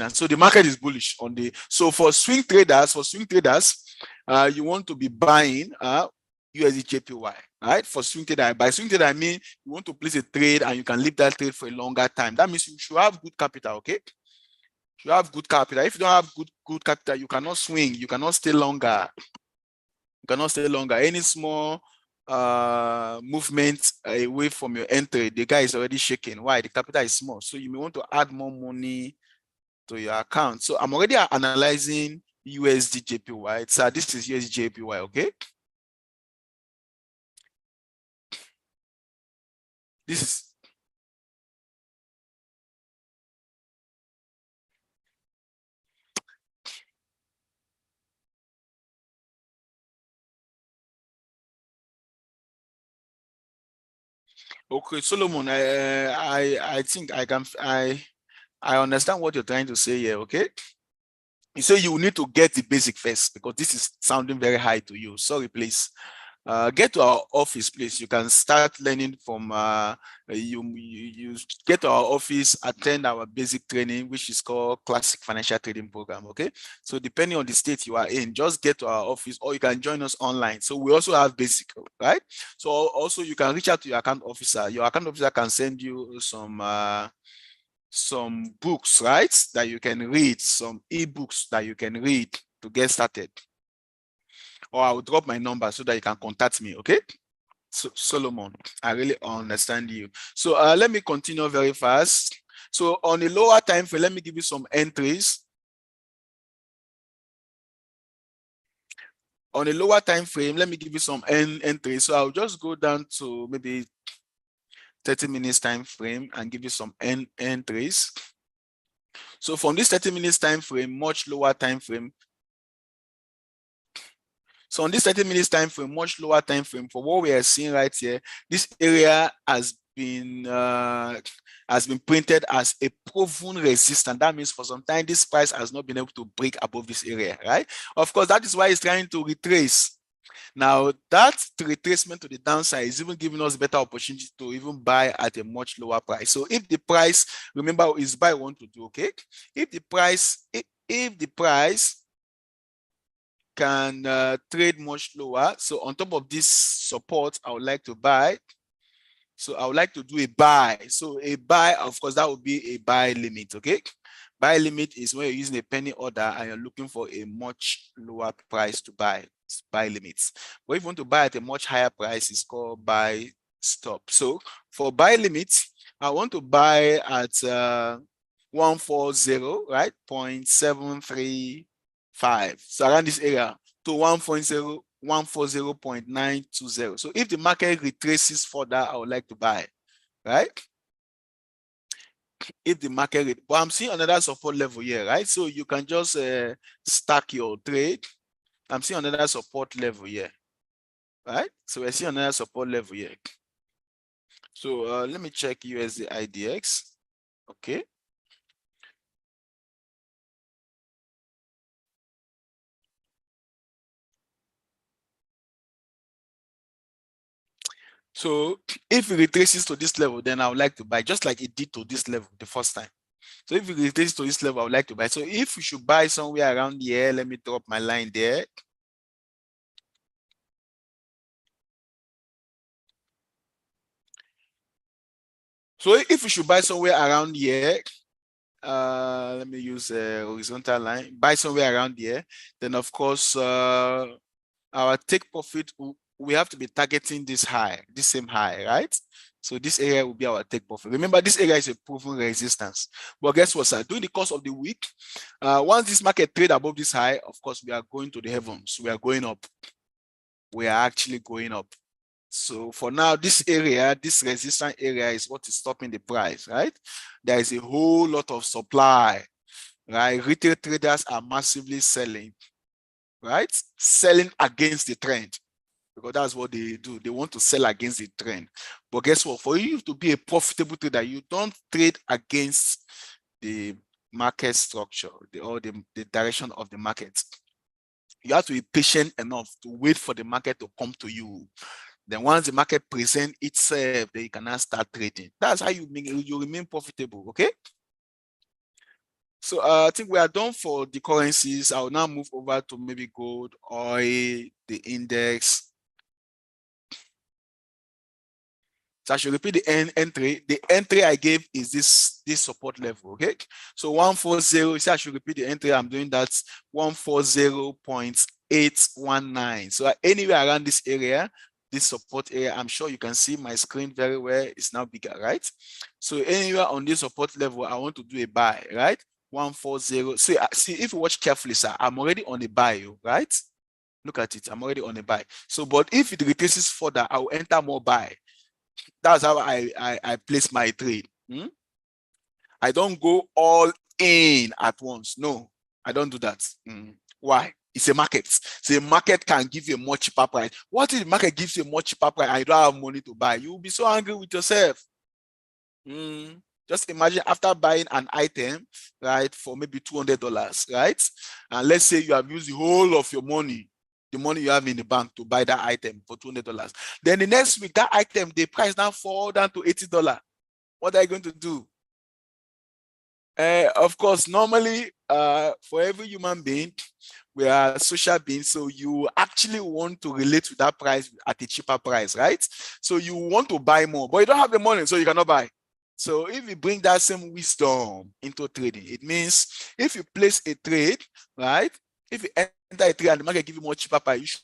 So the market is bullish on the, so for swing traders, you want to be buying USDJPY, right? For swing trader, by swing trader I mean you want to place a trade and you can leave that trade for a longer time. That means you should have good capital, okay? You have good capital. If you don't have good capital, you cannot swing, you cannot stay longer. Any small movement away from your entry, the guy is already shaking. Why? The capital is small. So you may want to add more money to your account. So I'm already analyzing USDJPY. So this is USDJPY, okay? This is okay, Solomon. I think I understand what you're trying to say here, okay? You say you need to get the basic first because this is sounding very high to you. Sorry, please. Get to our office, please. You can start learning from you get to our office, attend our basic training, which is called Classic Financial Trading Program. Okay, so depending on the state you are in, just get to our office, or you can join us online. So we also have basic, right? So also you can reach out to your account officer. Your account officer can send you some books, right, that you can read, some ebooks that you can read to get started. Or I will drop my number so that you can contact me, okay? So Solomon, I really understand you. So let me continue very fast. So on a lower time frame, let me give you some entries. On a lower time frame, let me give you some entries. So I'll just go down to maybe 30 minutes time frame and give you some entries. So from this 30 minutes time frame, much lower time frame. So on this 30 minutes time frame, much lower time frame, for what we are seeing right here, this area has been printed as a proven resistance. That means for some time this price has not been able to break above this area, right? Of course, that is why it's trying to retrace. Now that retracement to the downside is even giving us better opportunity to even buy at a much lower price. So if the price, remember, is buy one to do, okay? If the price can trade much lower, so on top of this support, I would like to buy. So I would like to do a buy. So a buy, of course, that would be a buy limit, okay? Buy limit is when you're using a penny order and you're looking for a much lower price to buy. It's buy limits. But if you want to buy at a much higher price, it's called buy stop. So for buy limits, I want to buy at 140, right? 0.735. So around this area to 140.920. So if the market retraces further, I would like to buy, right? If the market, but I'm seeing another support level here, right? So you can just stack your trade. I'm seeing another support level here, right? So I see another support level here. So let me check USD IDX. Okay. So if it retraces to this level, then I would like to buy, just like it did to this level the first time. So if it retraces to this level, I would like to buy. So if we should buy somewhere around here, let me drop my line there. So if we should buy somewhere around here, let me use a horizontal line, buy somewhere around here, then of course our take profit, we have to be targeting this high, this same high, right? So this area will be our take profit. Remember, this area is a proven resistance. But guess what, sir? During the course of the week, once this market trade above this high, of course, we are going to the heavens. We are going up. We are actually going up. So for now, this area, this resistance area is what is stopping the price, right? There is a whole lot of supply, right? Retail traders are massively selling, right? Selling against the trend, because that's what they do. They want to sell against the trend. But guess what? For you to be a profitable trader, you don't trade against the market structure or the direction of the market. You have to be patient enough to wait for the market to come to you. Then once the market presents itself, then you can now start trading. That's how you remain profitable, okay? So I think we are done for the currencies. I'll now move over to maybe gold, oil, the index. So I should repeat the entry. The entry I gave is this support level, okay? So 140, so I should repeat the entry. I'm doing that 140.819. So anywhere around this area, this support area, I'm sure you can see my screen very well. It's now bigger, right? So anywhere on this support level, I want to do a buy, right? 140. See, if you watch carefully, sir, I'm already on a buy, right? Look at it. I'm already on a buy. So, but if it retraces further, I will enter more buy. That's how I place my trade. I don't go all in at once. No, I don't do that. Why? It's a market. So a market can give you a much cheaper price. What if the market gives you a much cheaper price and you don't have money to buy? You'll be so angry with yourself. Just imagine after buying an item, right, for maybe $200, right? And let's say you have used the whole of your money, the money you have in the bank to buy that item for $200. Then the next week, that item, the price now fall down to $80. What are you going to do? Of course, normally, for every human being, we are social beings, so you actually want to relate to that price at a cheaper price, right? So you want to buy more, but you don't have the money, so you cannot buy. So if you bring that same wisdom into trading, it means if you place a trade, right? If you enter a trade and the market give you more cheaper price,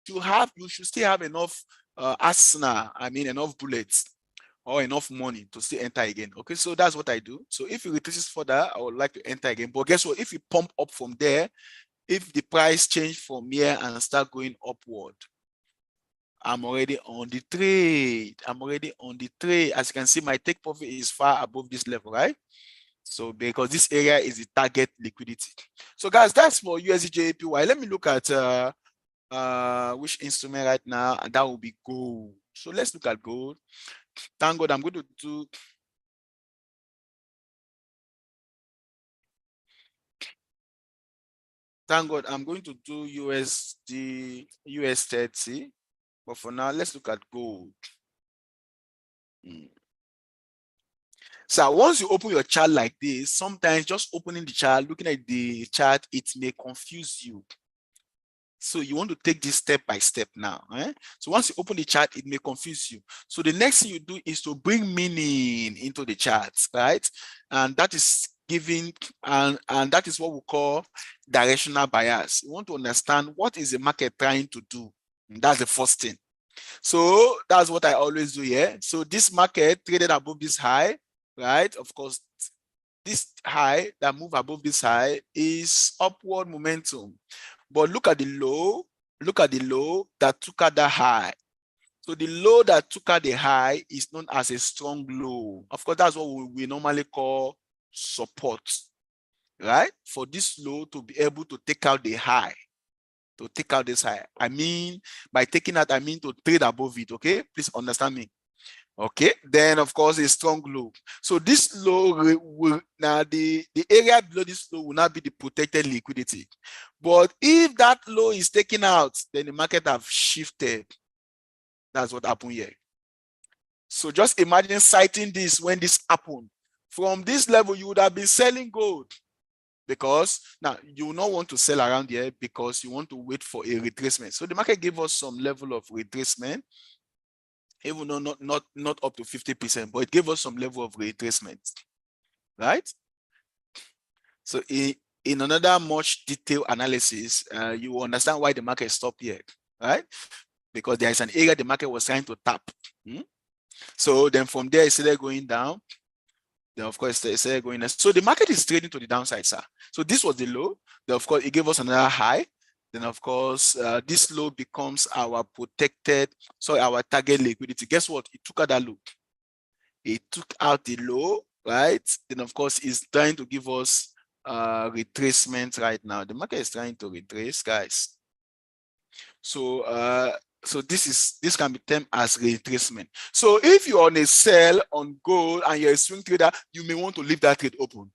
you should still have enough arsenal, enough bullets or enough money to still enter again. Okay, so that's what I do. So if it retraces further, I would like to enter again. But guess what? If you pump up from there, if the price change from here and start going upward, I'm already on the trade. As you can see, my take profit is far above this level, right? So because this area is the target liquidity. So guys, that's for USD/JPY. Let me look at which instrument right now, and that will be gold. So let's look at gold. Thank God, I'm going to do US30. But for now, let's look at gold. So once you open your chart like this, sometimes just opening the chart, looking at the chart, it may confuse you. So you want to take this step by step now. So once you open the chart, it may confuse you. So the next thing you do is to bring meaning into the charts, right? And that is giving, and that is what we call directional bias. You want to understand what is the market trying to do. And that's the first thing. So that's what I always do here. So this market traded above this high, right? Of course, this high that move above this high is upward momentum. But look at the low that took out the high. So the low that took out the high is known as a strong low. Of course, that's what we normally call support, right? For this low to be able to take out the high, to take out this high. By taking out, I mean to trade above it, okay? Please understand me. Okay, then of course a strong low. So this low will now the area below this low will not be the protected liquidity. But if that low is taken out, then the market have shifted. That's what happened here. So just imagine citing this when this happened. From this level, you would have been selling gold, because now you will not want to sell around here because you want to wait for a retracement. So the market gave us some level of retracement, even though not up to 50%, but it gave us some level of retracement, right? So in another much detailed analysis, you will understand why the market stopped here, right? Because there is an area the market was trying to tap. So then from there, it started going down. Then of course, it started going down. So the market is trading to the downside, sir. So this was the low. Then of course, it gave us another high. Then of course, this low becomes our our target liquidity. Guess what? It took out that low. It took out the low, right? Then of course, it's trying to give us retracement right now. The market is trying to retrace, guys. So so this can be termed as retracement. So if you're on a sell on gold and you're a swing trader, you may want to leave that trade open.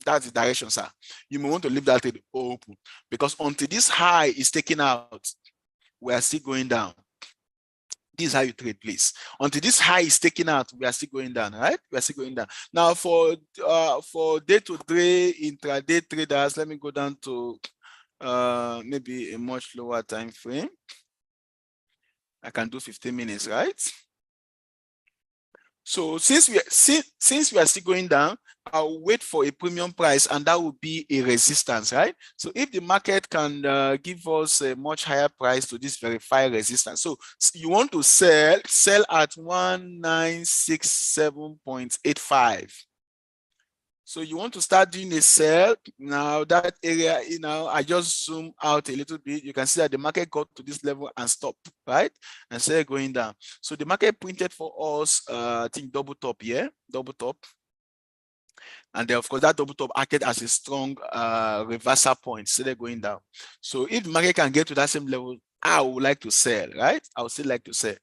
That's the direction, sir. You may want to leave that trade open because until this high is taken out, we are still going down. This is how you trade, please. Until this high is taken out, we are still going down, right? We are still going down. Now for day-to-day intraday traders, let me go down to maybe a much lower time frame. I can do 15 minutes, right? So since we are still going down, I'll wait for a premium price, and that will be a resistance, right? So if the market can give us a much higher price to this verified resistance, so you want to sell at 1967.85. So you want to start doing a sell. Now that area, I just zoom out a little bit. You can see that the market got to this level and stopped, right? And started going down. So the market printed for us, I think double top here, double top. And then of course that double top acted as a strong reversal point, started going down. So if the market can get to that same level, I would like to sell, right? I would still like to sell.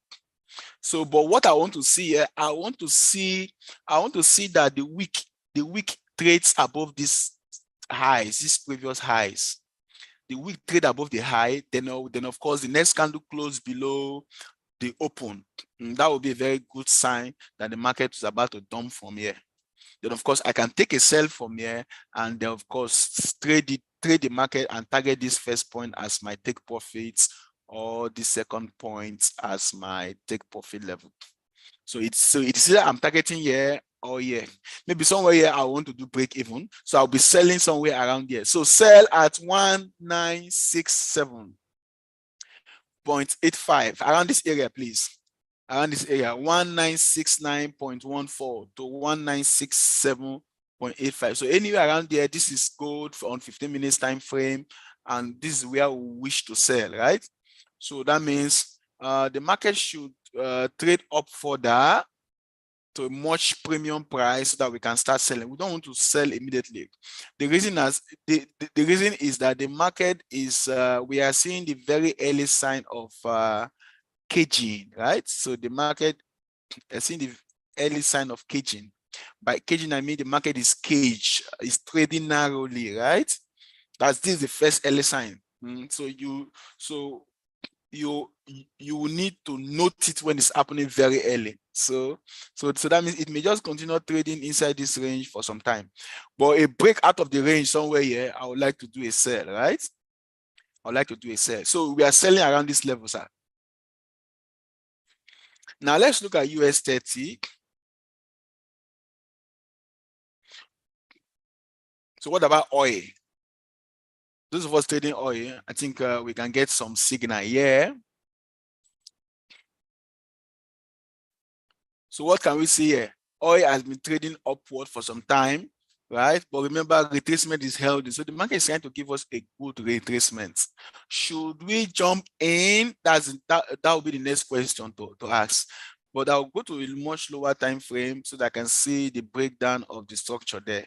So, but what I want to see here, I want to see that the week trades above these highs, these previous highs. The week trade above the high, then of course the next candle close below the open. That will be a very good sign that the market is about to dump from here. Then of course I can take a sell from here, and then of course trade the market and target this first point as my take profits, or the second point as my take profit level. So it's either I'm targeting here or here. Maybe somewhere here I want to do break even. So I'll be selling somewhere around here. So sell at 1967.85 around this area, please. Around this area, 1969.14 to 1967.85. So anywhere around there, this is good for on 15 minutes time frame, and this is where we wish to sell, right? So that means the market should trade up further to a much premium price so that we can start selling. We don't want to sell immediately. The reason is that the market is we are seeing the very early sign of caging, right? So the market is seeing the early sign of caging. By caging, I mean the market is caged, is trading narrowly, right? This is the first early sign. So you will need to note it when it's happening very early. So that means it may just continue trading inside this range for some time, but a break out of the range somewhere here, I would like to do a sell, right? I would like to do a sell. So we are selling around this level, sir. Now let's look at US 30. So what about oil? Those of us trading oil, I think we can get some signal here. So what can we see here? Oil has been trading upward for some time, right? But remember, retracement is healthy. So the market is trying to give us a good retracement. Should we jump in? That will be the next question to ask. But I'll go to a much lower time frame so that I can see the breakdown of the structure there.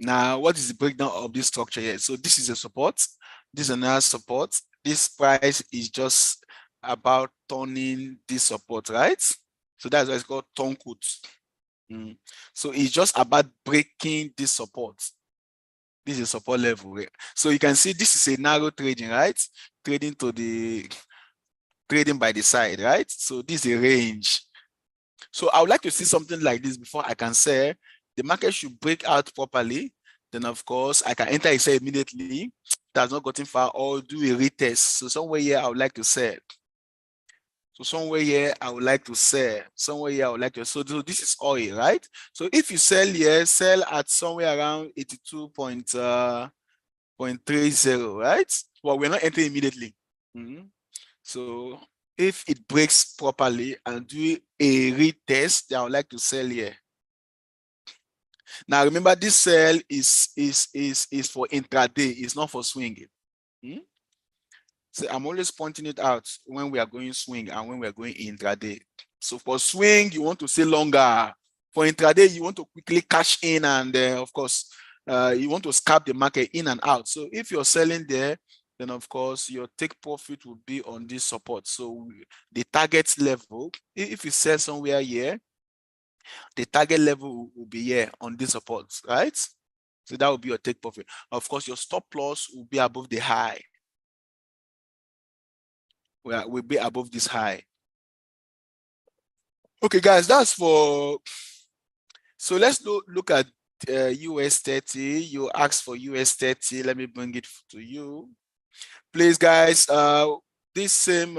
Now, what is the breakdown of this structure here? So this is a support. This is another support. This price is just about turning this support, right? So that's why it's called Tonkut. So it's just about breaking this support. This is support level. So you can see this is a narrow trading, right? Trading by the side, right? So this is a range. So I would like to see something like this before I can say the market should break out properly. Then of course I can enter a sell immediately. That's not gotten far, or do a retest. So somewhere here I would like to sell. So somewhere here I would like to sell. Somewhere here I would like to. So this is oil, right? So if you sell here, sell at somewhere around 82.30, right? Well, we're not entering immediately. So if it breaks properly and do a retest, then I would like to sell here. Now remember, this sell is for intraday, it's not for swing. So I'm always pointing it out when we are going swing and when we are going intraday. So for swing, you want to stay longer. For intraday, you want to quickly cash in, and of course, you want to scalp the market in and out. So if you're selling there, then of course your take profit will be on this support. So the target level, if you sell somewhere here, the target level will be here on this support, right? So that will be your take profit. Of course, your stop loss will be above the high. Will be above this high. Okay, guys, that's for. So let's look at US 30. You asked for US 30. Let me bring it to you. Please, guys, this same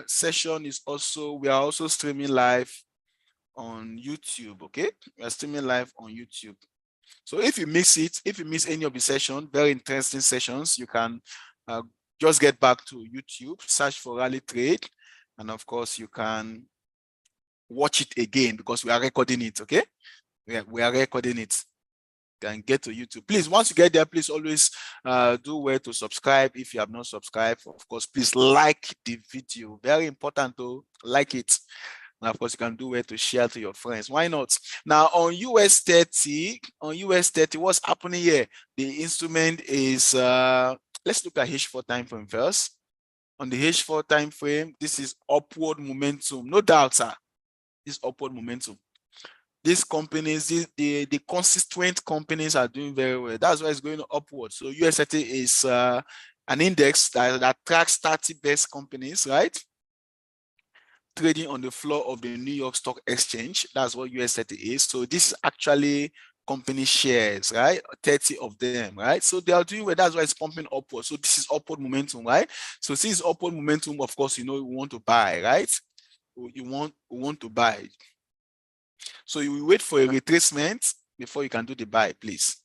session is also, we are also streaming live on YouTube, okay? We're streaming live on YouTube. So if you miss it, if you miss any of the sessions, very interesting sessions, you can just get back to YouTube, search for Rally Trade, and of course you can watch it again because we are recording it, okay? We are recording it. You can get to YouTube. Please, once you get there, please always do well to subscribe if you have not subscribed. Of course, please like the video. Very important to like it. And of course, you can do well to share to your friends. Why not? Now, on US 30, what's happening here? The instrument is, let's look at H4 time frame first. On the H4 time frame, this is upward momentum. No doubt, sir. This upward momentum. These companies, the consistent companies are doing very well. That's why it's going upward. So US 30 is an index that tracks 30 best companies, right? Trading on the floor of the New York Stock Exchange. That's what US 30 is. So this is actually company shares, right? 30 of them, right? So they are doing well. That's why it's pumping upward. So this is upward momentum, right? So since upward momentum, of course, you know, you want to buy, right? You want to buy. So you will wait for a retracement before you can do the buy, please.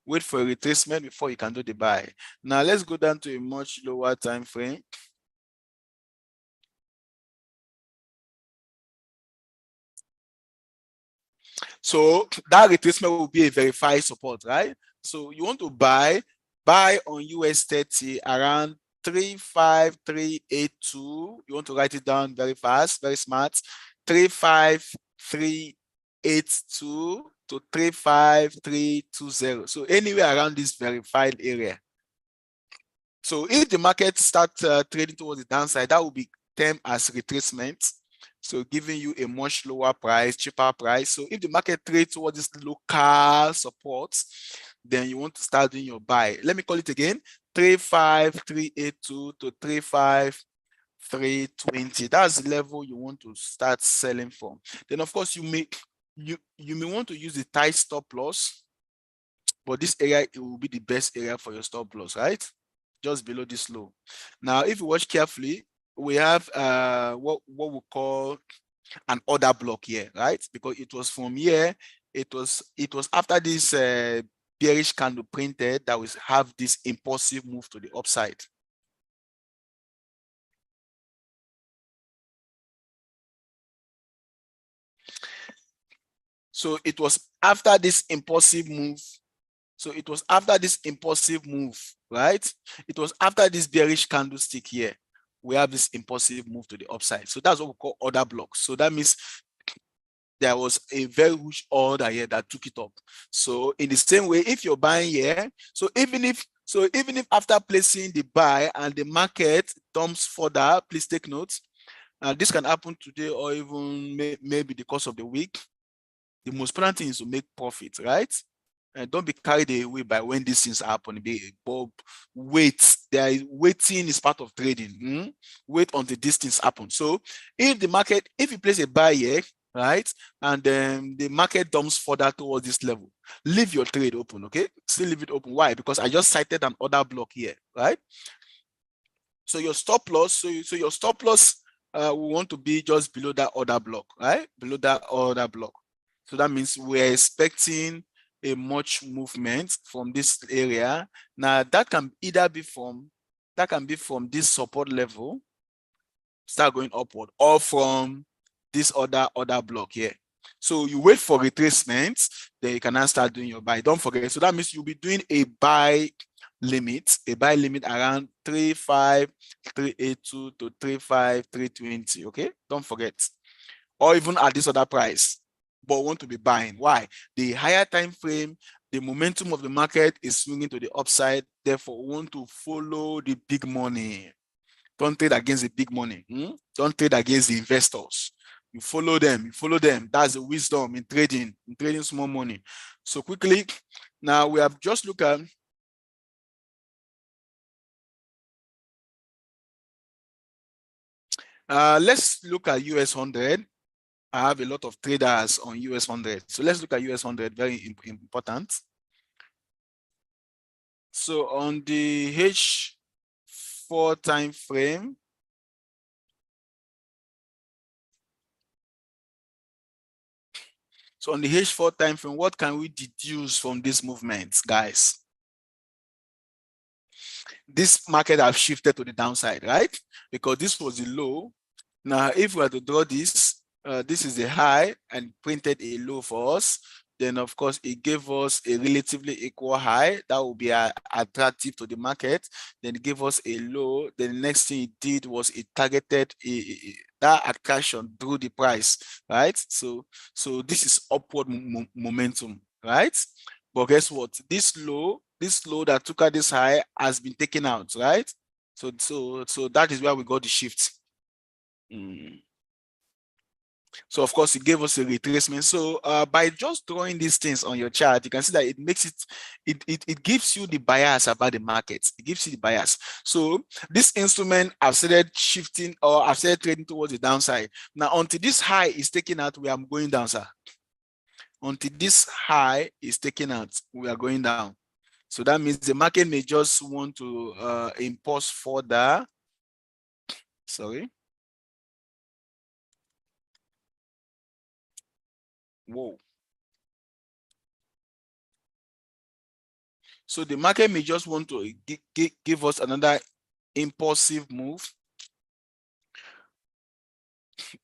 Wait for a retracement before you can do the buy. Now let's go down to a much lower time frame. So that retracement will be a verified support, right? So you want to buy on US 30 around 35382. You want to write it down very fast, very smart. 35382 to 35320. So anywhere around this verified area. So if the market starts trading towards the downside, that will be termed as retracement. So giving you a much lower price, cheaper price. So if the market trades towards this local support, then you want to start doing your buy. Let me call it again, 35382 to 35320. That's the level you want to start selling from. Then of course you may want to use the tight stop loss, but this area, it will be the best area for your stop loss, right? Just below this low. Now, if you watch carefully, we have what we call an order block here, right? Because it was from here, it was after this bearish candle printed that we have this impulsive move to the upside. So it was after this impulsive move. So it was after this impulsive move, right? It was after this bearish candlestick here. We have this impulsive move to the upside. So that's what we call order blocks. So that means there was a very huge order here that took it up. So in the same way, if you're buying here, so even if after placing the buy and the market dumps further, please take note. This can happen today or even maybe the course of the week. The most important thing is to make profit, right? And don't be carried away by when these things happen. Wait. Waiting is part of trading. Wait until these things happen. So if you place a buy here, right, and then the market dumps further towards this level, leave your trade open, okay? Still leave it open. Why? Because I just cited an order block here, right? So your stop loss, so your stop loss will want to be just below that order block, right? Below that order block. So that means we're expecting a much movement from this area. Now that can either be from this support level, start going upward, or from this other block here. So you wait for retracement, then you can now start doing your buy. Don't forget. So that means you'll be doing a buy limit around 35,382 to 35,320. Okay, don't forget. Or even at this other price, but want to be buying. Why? The higher time frame, the momentum of the market is swinging to the upside. Therefore, we want to follow the big money. Don't trade against the big money. Don't trade against the investors. You follow them. That's the wisdom in trading small money. So quickly, now we have just looked at let's look at US 100. I have a lot of traders on US 100. So let's look at US 100, very important. So on the H4 time frame, what can we deduce from these movements, guys? This market have shifted to the downside, right? Because this was the low. Now, if we were to draw this, this is the high and printed a low for us. Then, of course, it gave us a relatively equal high that will be attractive to the market. Then it gave us a low. Then the next thing it did was it targeted that attraction through the price, right? So this is upward momentum, right? But guess what? This low that took out this high has been taken out, right? So that is where we got the shift. So of course it gave us a retracement. So by just drawing these things on your chart, you can see that it makes it gives you the bias about the market. It gives you the bias. So this instrument I've started shifting, or I've started trading towards the downside. Now until this high is taken out, we are going down, sir. Until this high is taken out, we are going down. So that means the market may just want to impulse further. Sorry. Whoa. So the market may just want to give us another impulsive move.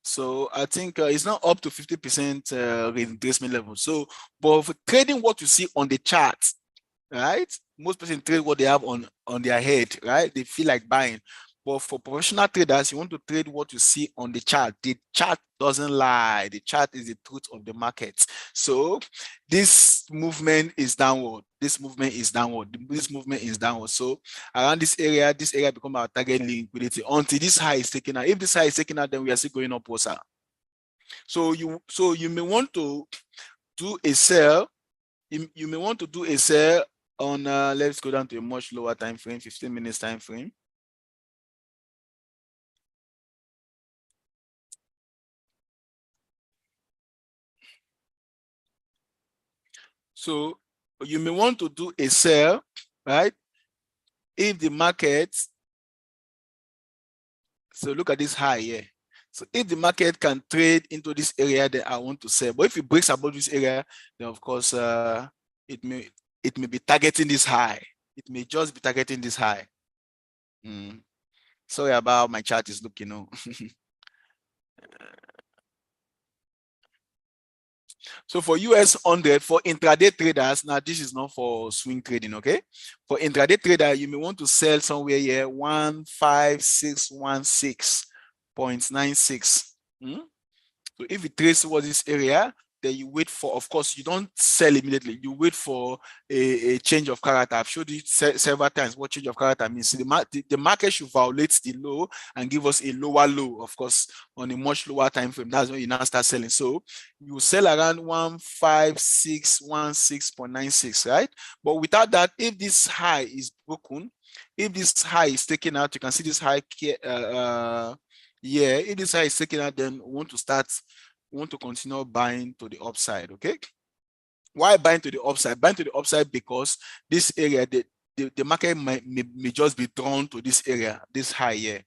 So I think it's not up to 50% retracement level. So, but for trading what you see on the chart, right? Most people trade what they have on their head, right? They feel like buying. But for professional traders, you want to trade what you see on the chart. The chart doesn't lie. The chart is the truth of the market. So this movement is downward. This movement is downward. This movement is downward. So around this area becomes our target liquidity until this high is taken out. If this high is taken out, then we are still going upwards. So you may want to do a sell. You may want to do a sell on let's go down to a much lower time frame, 15 minutes time frame. So you may want to do a sell, right? If the market, so look at this high here. So if the market can trade into this area, then I want to sell. But if it breaks above this area, then of course it may be targeting this high. It may just be targeting this high. Sorry about how my chart is looking. So for US 100, for intraday traders, now this is not for swing trading, okay? For intraday trader, you may want to sell somewhere here 15616.96. So if it trades towards this area, then you wait for, of course, you don't sell immediately. You wait for a change of character. I've showed you several times what change of character means. So the market should violate the low and give us a lower low, of course, on a much lower time frame. That's when you now start selling. So you sell around 15616.96, right? But without that, if this high is broken, if this high is taken out, you can see this high yeah, if this high is taken out, then we want to continue buying to the upside. Okay, why buying to the upside? Buying to the upside because this area, the market may just be drawn to this area, this high here.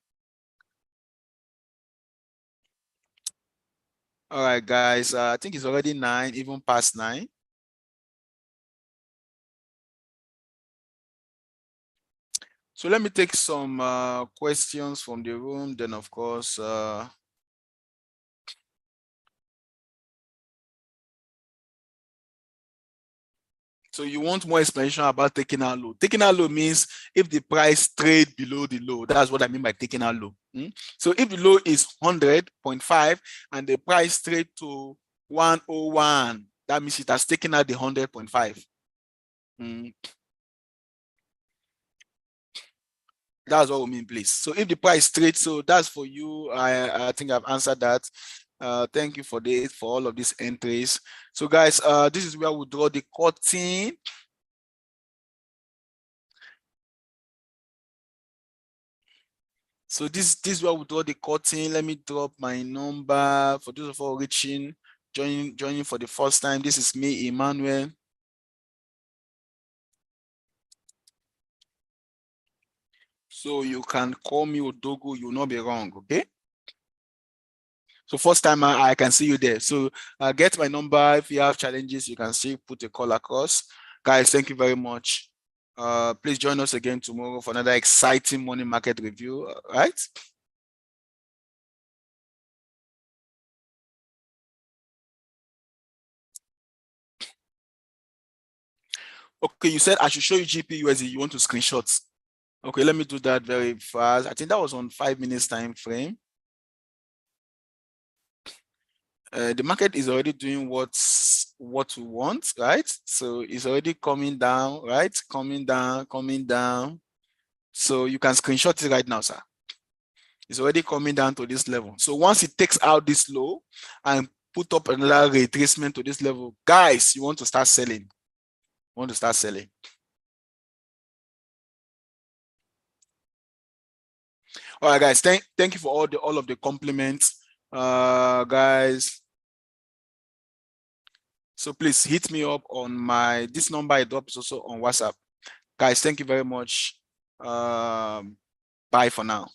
All right, guys, I think it's already 9, even past 9. So let me take some questions from the room. Then, of course, so you want more explanation about taking out low. Taking out low means if the price trade below the low. That's what I mean by taking out low. So if the low is 100.5 and the price trade to 101, that means it has taken out the 100.5. That's what we mean, please. So if the price trades, so that's for you. I think I've answered that. Thank you for all of these entries. So guys, this is where we draw the curtain. So this is where we draw the curtain. Let me drop my number for those of all joining for the first time. This is me, Emmanuel. So you can call me Odogo, you'll not be wrong, okay? So first time I can see you there. So get my number. If you have challenges, you can still put a call across. Guys, thank you very much. Please join us again tomorrow for another exciting morning market review, right? Okay, you said I should show you GPUSD. You want to screenshot. Okay, let me do that very fast. I think that was on 5 minutes time frame. The market is already doing what we want, right? So it's already coming down, right? Coming down. So you can screenshot it right now, sir. It's already coming down to this level. So once it takes out this low and put up another retracement to this level, guys, you want to start selling. All right, guys. Thank you for all of the compliments, guys. So please hit me up on this number I dropped also on WhatsApp. Guys, thank you very much. Bye for now.